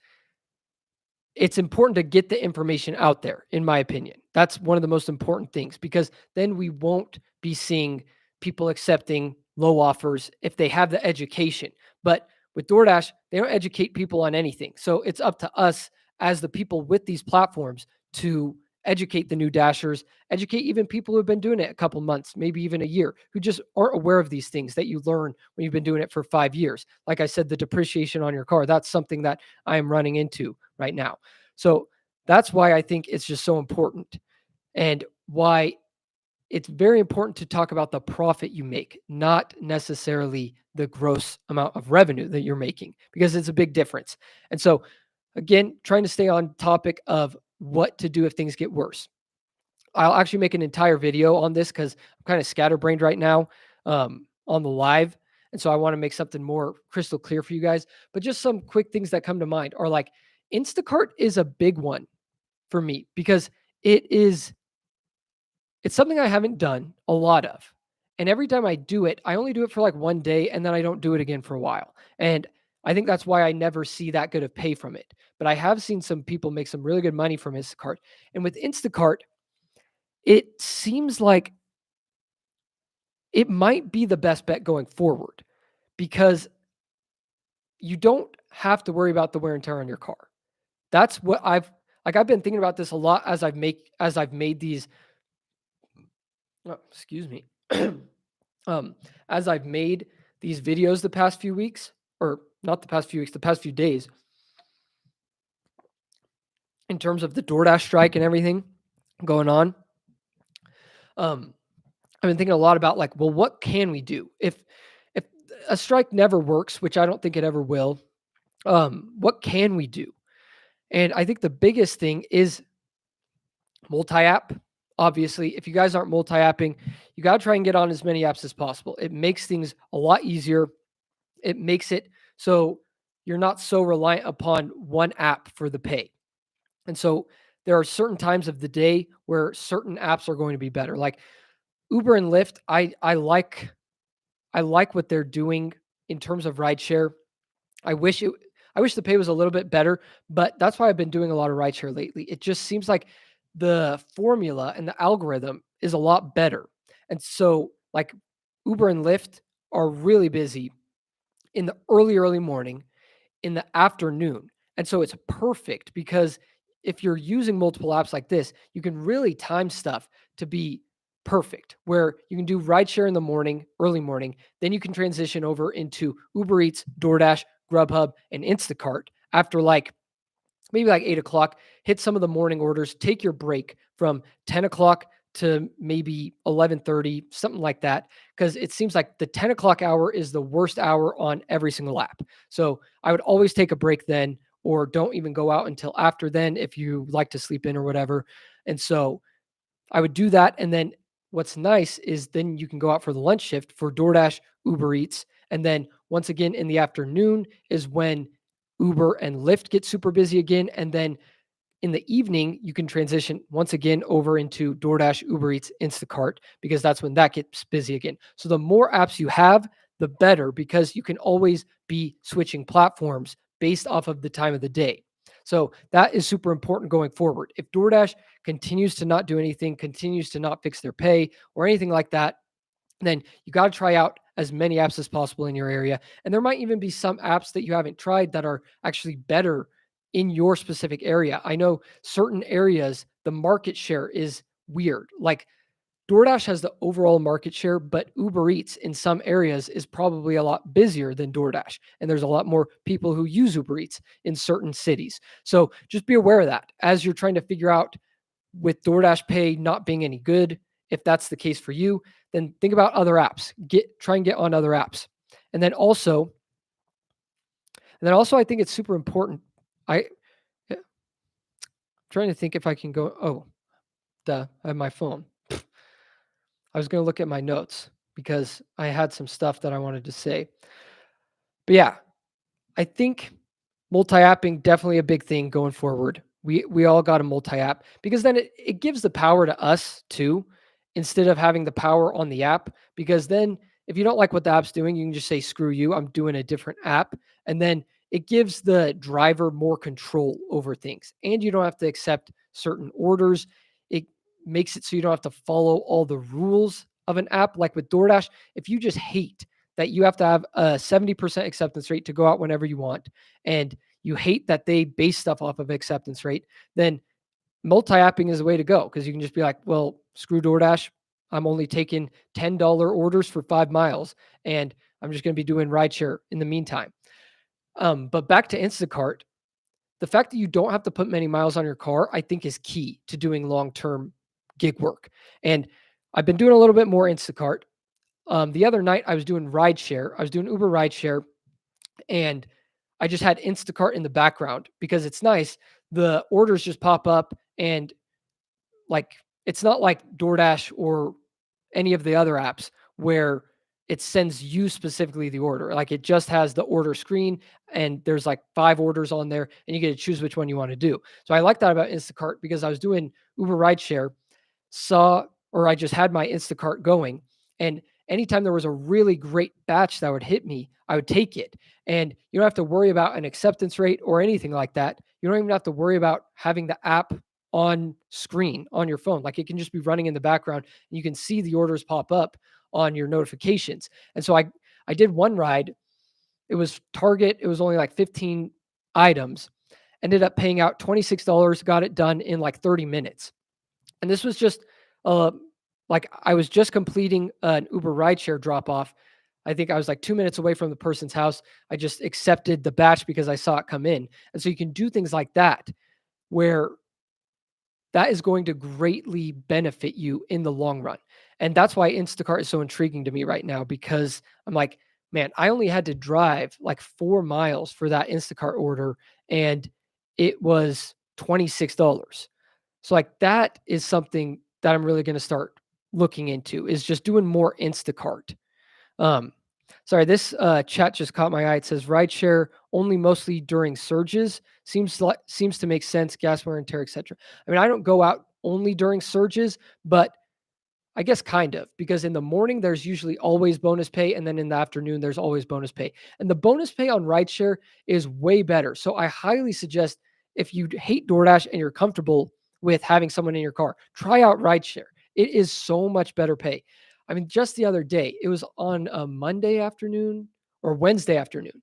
it's important to get the information out there, in my opinion. That's one of the most important things because then we won't be seeing people accepting low offers if they have the education. But with DoorDash, they don't educate people on anything. So it's up to us as the people with these platforms to educate the new dashers, educate even people who have been doing it a couple months, maybe even a year, who just aren't aware of these things that you learn when you've been doing it for 5 years. Like I said, the depreciation on your car, that's something that I am running into right now. So that's why I think it's just so important and why it's very important to talk about the profit you make, not necessarily the gross amount of revenue that you're making, because it's a big difference. And so, again, trying to stay on topic of what to do if things get worse. I'll actually make an entire video on this because I'm kind of scatterbrained right now on the live. And so I want to make something more crystal clear for you guys. But just some quick things that come to mind are like Instacart is a big one for me because it's something I haven't done a lot of. And every time I do it, I only do it for like one day and then I don't do it again for a while. And I think that's why I never see that good of pay from it. But I have seen some people make some really good money from Instacart. And with Instacart, it seems like it might be the best bet going forward because you don't have to worry about the wear and tear on your car. That's what I've been thinking about this a lot as I've made these excuse me. As I've made these videos the past few weeks, or not the past few weeks, the past few days, in terms of the DoorDash strike and everything going on, I've been thinking a lot about like, well, what can we do if a strike never works, which I don't think it ever will? What can we do? And I think the biggest thing is multi-app. Obviously, if you guys aren't multi-apping, you got to try and get on as many apps as possible. It makes things a lot easier. It makes it so you're not so reliant upon one app for the pay. And so there are certain times of the day where certain apps are going to be better. Like Uber and Lyft, I like what they're doing in terms of rideshare. I wish it I wish the pay was a little bit better, but that's why I've been doing a lot of rideshare lately. It just seems like the formula and the algorithm is a lot better. And so like Uber and Lyft are really busy in the early morning, in the afternoon. And so it's perfect because if you're using multiple apps like this, you can really time stuff to be perfect where you can do rideshare in the morning, early morning, then you can transition over into Uber Eats, DoorDash, Grubhub, and Instacart after like maybe like 8 o'clock, hit some of the morning orders, take your break from 10 o'clock to maybe 11:30, something like that. Cause it seems like the 10 o'clock hour is the worst hour on every single app. So I would always take a break then, or don't even go out until after then if you like to sleep in or whatever. And so I would do that. And then what's nice is then you can go out for the lunch shift for DoorDash, Uber Eats, and then once again in the afternoon is when Uber and Lyft get super busy again, and then in the evening, you can transition once again over into DoorDash, Uber Eats, Instacart, because that's when that gets busy again. So the more apps you have, the better, because you can always be switching platforms based off of the time of the day. So that is super important going forward. If DoorDash continues to not do anything, continues to not fix their pay or anything like that, then you got to try out as many apps as possible in your area. And there might even be some apps that you haven't tried that are actually better in your specific area. I know certain areas, the market share is weird. Like DoorDash has the overall market share, but Uber Eats in some areas is probably a lot busier than DoorDash. And there's a lot more people who use Uber Eats in certain cities. So just be aware of that as you're trying to figure out, with DoorDash Pay not being any good, if that's the case for you, then think about other apps. Try and get on other apps. And then also, I think it's super important. I'm trying to think if I can go. Oh, I have my phone. I was going to look at my notes because I had some stuff that I wanted to say. But yeah, I think multi-apping definitely a big thing going forward. We all got a multi-app because then it gives the power to us too, instead of having the power on the app. Because then if you don't like what the app's doing, you can just say, screw you, I'm doing a different app. And then it gives the driver more control over things. And you don't have to accept certain orders. It makes it so you don't have to follow all the rules of an app. Like with DoorDash, if you just hate that you have to have a 70% acceptance rate to go out whenever you want, and you hate that they base stuff off of acceptance rate, then multi-apping is the way to go, because you can just be like, well, screw DoorDash. I'm only taking $10 orders for 5 miles, and I'm just going to be doing rideshare in the meantime. But back to Instacart, the fact that you don't have to put many miles on your car, I think is key to doing long-term gig work. And I've been doing a little bit more Instacart. The other night I was doing rideshare. I was doing Uber rideshare, and I just had Instacart in the background because it's nice. The orders just pop up, and like it's not like DoorDash or any of the other apps where it sends you specifically the order. Like it just has the order screen, and there's like 5 orders on there, and you get to choose which one you want to do. So I like that about Instacart because I was doing Uber rideshare, I just had my Instacart going, and anytime there was a really great batch that would hit me, I would take it. And you don't have to worry about an acceptance rate or anything like that. You don't even have to worry about having the app on screen on your phone. Like it can just be running in the background, and you can see the orders pop up on your notifications. And so I did one ride. It was Target. It was only like 15 items. Ended up paying out $26, got it done in like 30 minutes. And this was just uh, like I was just completing an Uber rideshare drop off. I think I was like 2 minutes away from the person's house. I just accepted the batch because I saw it come in. And so you can do things like that where that is going to greatly benefit you in the long run. And that's why Instacart is so intriguing to me right now, because I'm like, man, I only had to drive like 4 miles for that Instacart order, and it was $26. So like that is something that I'm really going to start looking into, is just doing more Instacart. Um, Sorry, this chat just caught my eye. It says rideshare only mostly during surges. Seems to make sense. Gas wear and tear, etc. I mean, I don't go out only during surges, but I guess kind of, because in the morning there's usually always bonus pay, and then in the afternoon there's always bonus pay. And the bonus pay on rideshare is way better. So I highly suggest, if you hate DoorDash and you're comfortable with having someone in your car, try out rideshare. It is so much better pay. I mean, just the other day, it was on a Monday afternoon or Wednesday afternoon,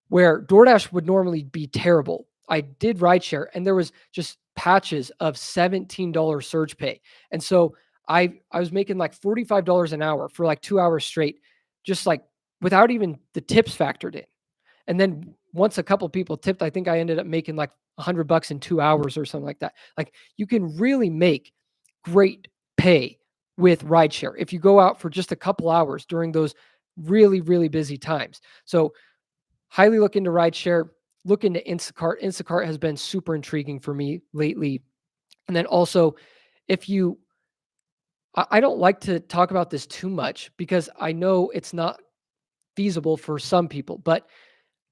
where DoorDash would normally be terrible. I did rideshare, and there was just patches of $17 surge pay. And so I was making like $45 an hour for like 2 hours straight, just like without even the tips factored in. And then once a couple people tipped, I think I ended up making like $100 in 2 hours or something like that. Like you can really make great pay with rideshare if you go out for just a couple hours during those really, really busy times. So highly look into rideshare, look into Instacart. Instacart has been super intriguing for me lately. And then also, if you I don't like to talk about this too much because I know it's not feasible for some people, but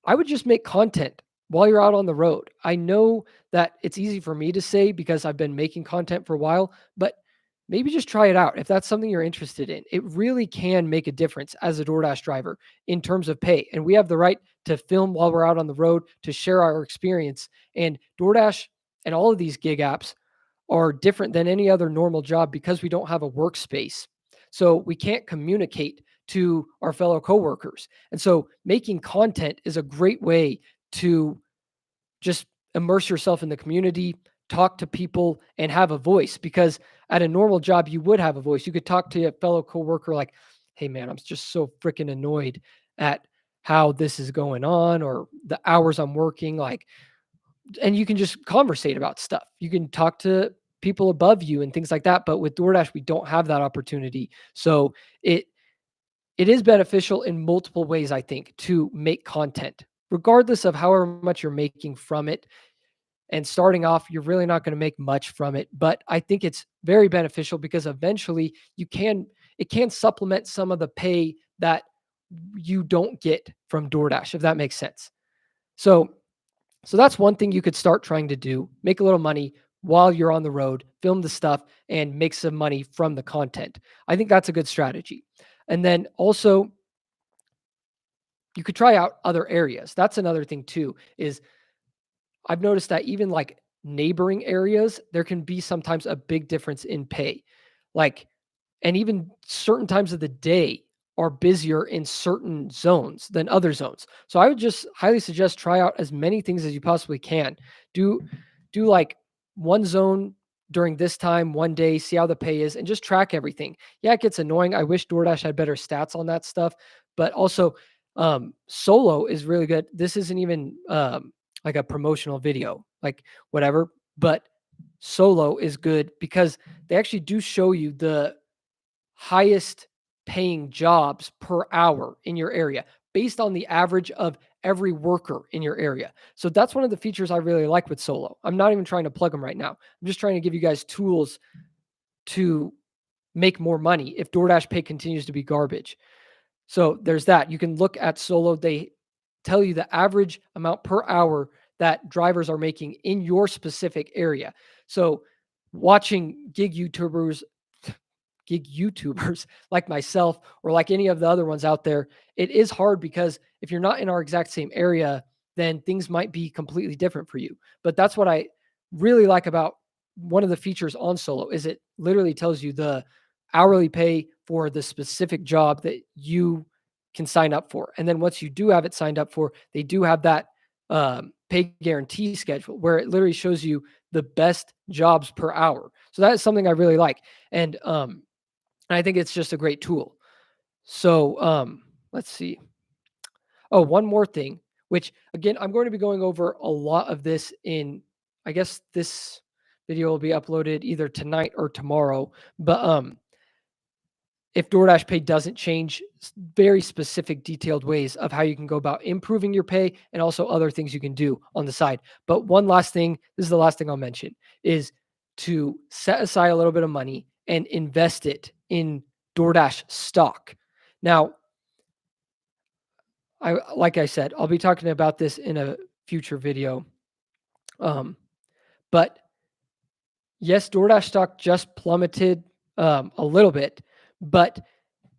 I would just make content while you're out on the road. I know that it's easy for me to say because I've been making content for a while, but maybe just try it out if that's something you're interested in. It really can make a difference as a DoorDash driver in terms of pay. And we have the right to film while we're out on the road to share our experience. And DoorDash and all of these gig apps are different than any other normal job because we don't have a workspace. So we can't communicate to our fellow coworkers. And so making content is a great way to just immerse yourself in the community, talk to people, and have a voice. Because at a normal job, you would have a voice. You could talk to a fellow coworker like, hey, man, I'm just so freaking annoyed at how this is going on or the hours I'm working. Like, and you can just conversate about stuff. You can talk to people above you and things like that. But with DoorDash, we don't have that opportunity. So it is beneficial in multiple ways, I think, to make content, regardless of however much you're making from it. And starting off, you're really not going to make much from it. But I think it's very beneficial because eventually it can supplement some of the pay that you don't get from DoorDash, if that makes sense. So so that's one thing you could start trying to do. Make a little money while you're on the road, film the stuff, and make some money from the content. I think that's a good strategy. And then also, you could try out other areas. That's another thing too, is I've noticed that even like neighboring areas, there can be sometimes a big difference in pay. Like, and even certain times of the day are busier in certain zones than other zones. So I would just highly suggest try out as many things as you possibly can. Do do like one zone during this time, one day, see how the pay is, and just track everything. Yeah, it gets annoying. I wish DoorDash had better stats on that stuff, but also Solo is really good. This isn't even like a promotional video, like whatever, but Solo is good because they actually do show you the highest paying jobs per hour in your area based on the average of every worker in your area. So that's one of the features I really like with Solo. I'm not even trying to plug them right now. I'm just trying to give you guys tools to make more money if DoorDash pay continues to be garbage. So there's that. You can look at Solo. They tell you the average amount per hour that drivers are making in your specific area. So watching gig YouTubers like myself or like any of the other ones out there, it is hard because if you're not in our exact same area, then things might be completely different for you. But that's what I really like about one of the features on Solo is it literally tells you the hourly pay for the specific job that you can sign up for. And then once you do have it signed up for, they do have that pay guarantee schedule where it literally shows you the best jobs per hour. So that is something I really like. And I think it's just a great tool. So let's see. Oh, one more thing, which again, I'm going to be going over a lot of this in, I guess this video will be uploaded either tonight or tomorrow. But if DoorDash Pay doesn't change, very specific detailed ways of how you can go about improving your pay and also other things you can do on the side. But one last thing, this is the last thing I'll mention, is to set aside a little bit of money and invest it in DoorDash stock. Now, like I said, I'll be talking about this in a future video. But yes, DoorDash stock just plummeted a little bit, but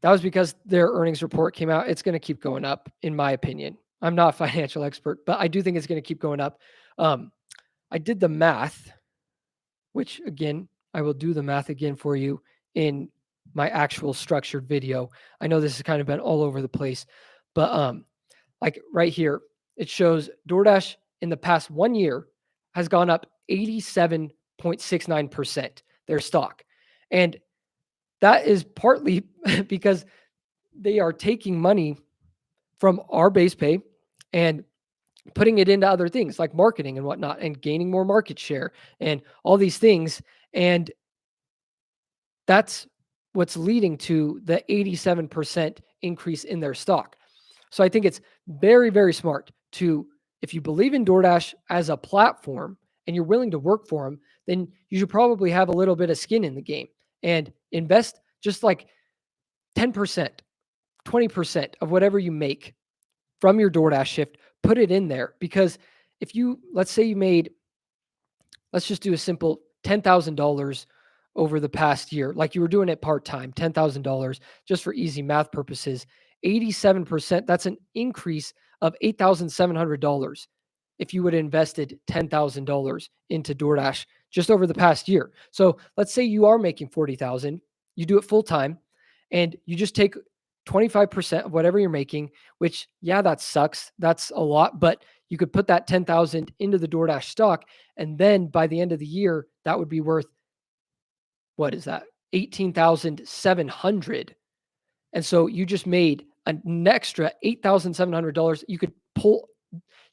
that was because their earnings report came out. It's going to keep going up, in my opinion. I'm not a financial expert, but I do think it's going to keep going up. I did the math, which again, I will do the math again for you in my actual structured video. I know this has kind of been all over the place, but like right here, it shows DoorDash in the past 1 year has gone up 87.69% their stock. And that is partly because they are taking money from our base pay and putting it into other things like marketing and whatnot and gaining more market share and all these things. And that's what's leading to the 87% increase in their stock. So I think it's very, very smart to, if you believe in DoorDash as a platform and you're willing to work for them, then you should probably have a little bit of skin in the game and invest just like 10%, 20% of whatever you make from your DoorDash shift, put it in there. Because if you, let's say you made, let's just do a simple $10,000 over the past year, like you were doing it part time, $10,000, just for easy math purposes, 87%, that's an increase of $8,700 if you would have invested $10,000 into DoorDash just over the past year. So let's say you are making 40,000, you do it full time, and you just take 25% of whatever you're making, which, yeah, that sucks. That's a lot, but you could put that 10,000 into the DoorDash stock. And then by the end of the year, that would be worth, what is that? 18,700. And so you just made an extra $8,700. You could pull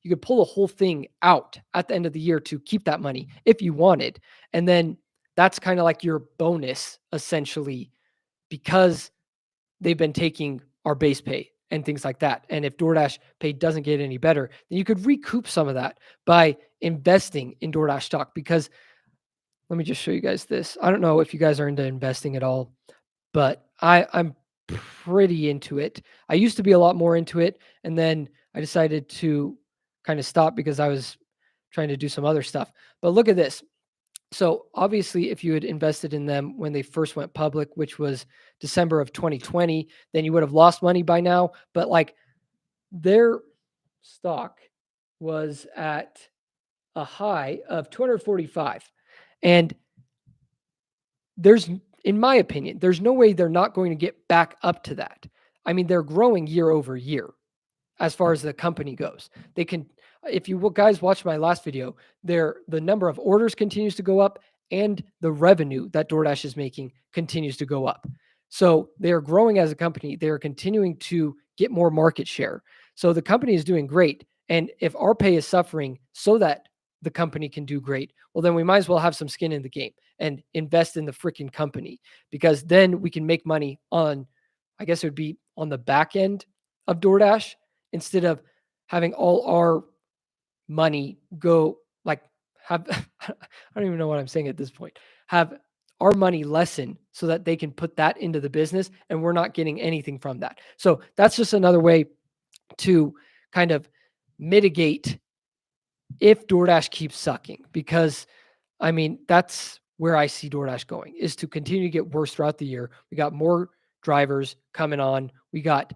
the whole thing out at the end of the year to keep that money if you wanted. And then that's kind of like your bonus essentially, because they've been taking our base pay and things like that. And if DoorDash pay doesn't get any better, then you could recoup some of that by investing in DoorDash stock. Because let me just show you guys this. I don't know if you guys are into investing at all, but I'm pretty into it. I used to be a lot more into it, and then I decided to kind of stop because I was trying to do some other stuff. But look at this. So obviously, if you had invested in them when they first went public, which was December of 2020, then you would have lost money by now. But like their stock was at a high of 245. And there's, in my opinion, there's no way they're not going to get back up to that. I mean, they're growing year over year as far as the company goes. They can, if you guys watch my last video, the number of orders continues to go up and the revenue that DoorDash is making continues to go up. So they are growing as a company. They are continuing to get more market share. So the company is doing great. And if our pay is suffering so that the company can do great, well, then we might as well have some skin in the game and invest in the freaking company, because then we can make money on, I guess it would be on the back end of DoorDash, instead of having all our money go, like, have I don't even know what I'm saying at this point. Have our money lessen so that they can put that into the business and we're not getting anything from that. So that's just another way to kind of mitigate if DoorDash keeps sucking, because I mean, that's where I see DoorDash going, is to continue to get worse throughout the year. We got more drivers coming on. We got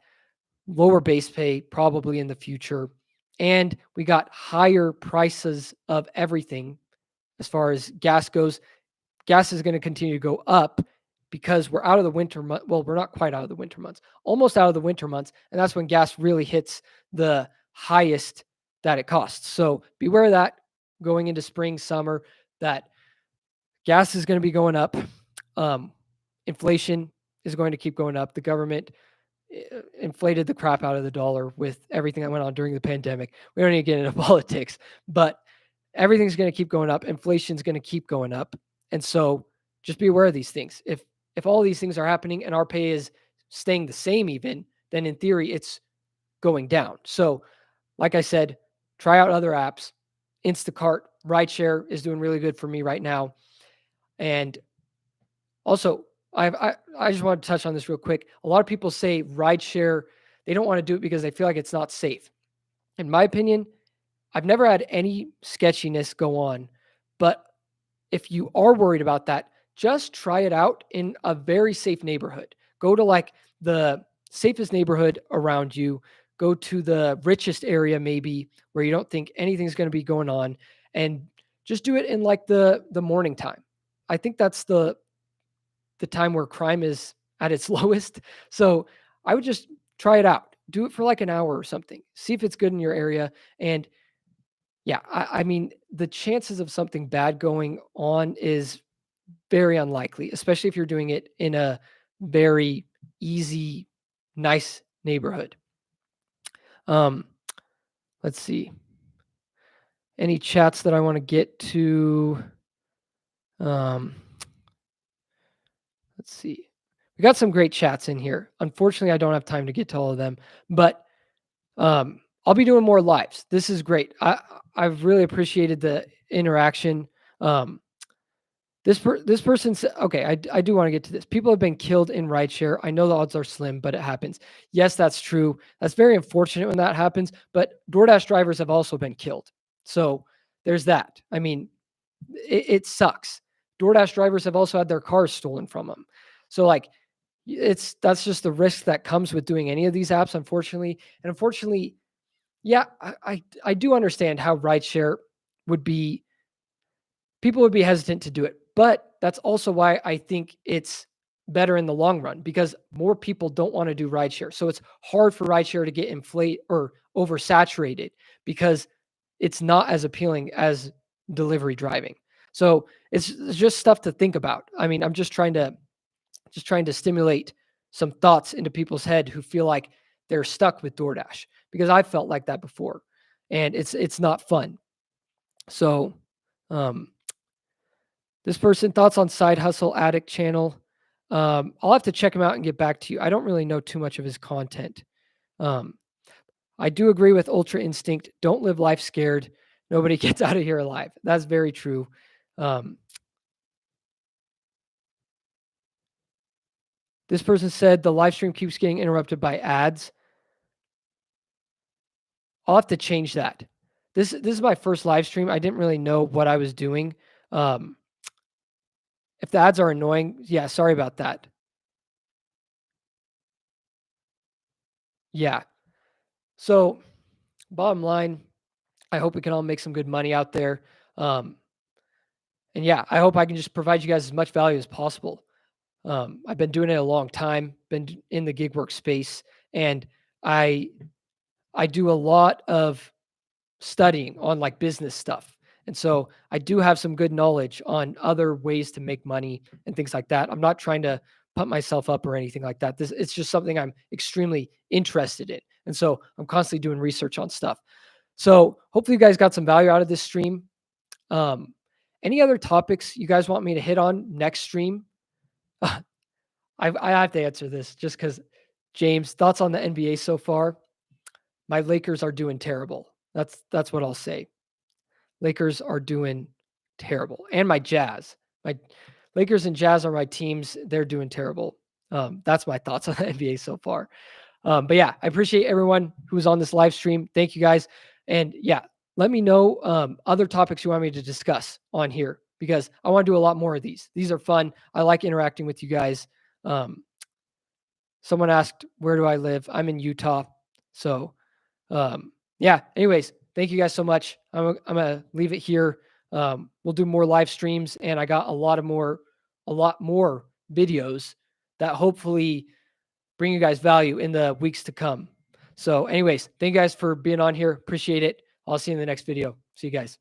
lower base pay probably in the future. And we got higher prices of everything as far as gas goes. Gas is going to continue to go up because we're out of the winter month. Well, we're not quite out of the winter months, almost out of the winter months. And that's when gas really hits the highest that it costs. So beware of that going into spring, summer, that gas is going to be going up. Inflation is going to keep going up. The government inflated the crap out of the dollar with everything that went on during the pandemic. We don't need to get into politics, but everything's going to keep going up. Inflation's going to keep going up. And so just be aware of these things. If all these things are happening and our pay is staying the same even, then in theory it's going down. So like I said, try out other apps. Instacart, rideshare is doing really good for me right now. And also, I just want to touch on this real quick. A lot of people say rideshare, they don't want to do it because they feel like it's not safe. In my opinion, I've never had any sketchiness go on, but if you are worried about that, just try it out in a very safe neighborhood. Go to like the safest neighborhood around you. Go to the richest area maybe where you don't think anything's going to be going on, and just do it in like the morning time. I think that's the time where crime is at its lowest. So I would just try it out. Do it for like an hour or something. See if it's good in your area. And yeah, I mean, the chances of something bad going on is very unlikely, especially if you're doing it in a very easy, nice neighborhood. Let's see. Any chats that I want to get to? Let's see. We got some great chats in here. Unfortunately, I don't have time to get to all of them, but I'll be doing more lives. This is great. I've really appreciated the interaction. This This person said, okay, I do want to get to this. People have been killed in rideshare. I know the odds are slim, but it happens. Yes, that's true. That's very unfortunate when that happens. But DoorDash drivers have also been killed. So there's that. I mean, it sucks. DoorDash drivers have also had their cars stolen from them. So like, that's just the risk that comes with doing any of these apps, unfortunately. And unfortunately, yeah, I do understand how rideshare would be people would be hesitant to do it. But that's also why I think it's better in the long run because more people don't want to do rideshare. So it's hard for rideshare to get inflate or oversaturated because it's not as appealing as delivery driving. So it's just stuff to think about. I mean, I'm just trying to stimulate some thoughts into people's head who feel like they're stuck with DoorDash because I felt like that before and it's not fun. So um this person thoughts on Side Hustle Addict channel. I'll have to check him out and get back to you. I don't really know too much of his content. Um, I do agree with Ultra Instinct. Don't live life scared. Nobody gets out of here alive. That's very true. Um, this person said the live stream keeps getting interrupted by ads. I'll have to change that. This is my first live stream. I didn't really know what I was doing. Um, if the ads are annoying, yeah, sorry about that. Yeah. So, bottom line, I hope we can all make some good money out there. Um, and yeah, I hope I can just provide you guys as much value as possible. I've been doing it a long time, been in the gig work space, and I I do a lot of studying on like business stuff. And so I do have some good knowledge on other ways to make money and things like that. I'm not trying to pump myself up or anything like that. This it's just something I'm extremely interested in. And so I'm constantly doing research on stuff. So hopefully you guys got some value out of this stream. Um, any other topics you guys want me to hit on next stream? I have to answer this just because James, thoughts on the NBA so far? My Lakers are doing terrible. That's what I'll say. Lakers are doing terrible. And my Jazz. My Lakers and Jazz are my teams. They're doing terrible. That's my thoughts on the NBA so far. But yeah, I appreciate everyone who's on this live stream. Thank you guys. And yeah, let me know other topics you want me to discuss on here because I want to do a lot more of these. These are fun. I like interacting with you guys. Um, someone asked, where do I live? I'm in Utah. So yeah, anyways, thank you guys so much. I'm going to leave it here. We'll do more live streams and I got a lot more videos that hopefully bring you guys value in the weeks to come. So anyways, thank you guys for being on here. Appreciate it. I'll see you in the next video. See you guys.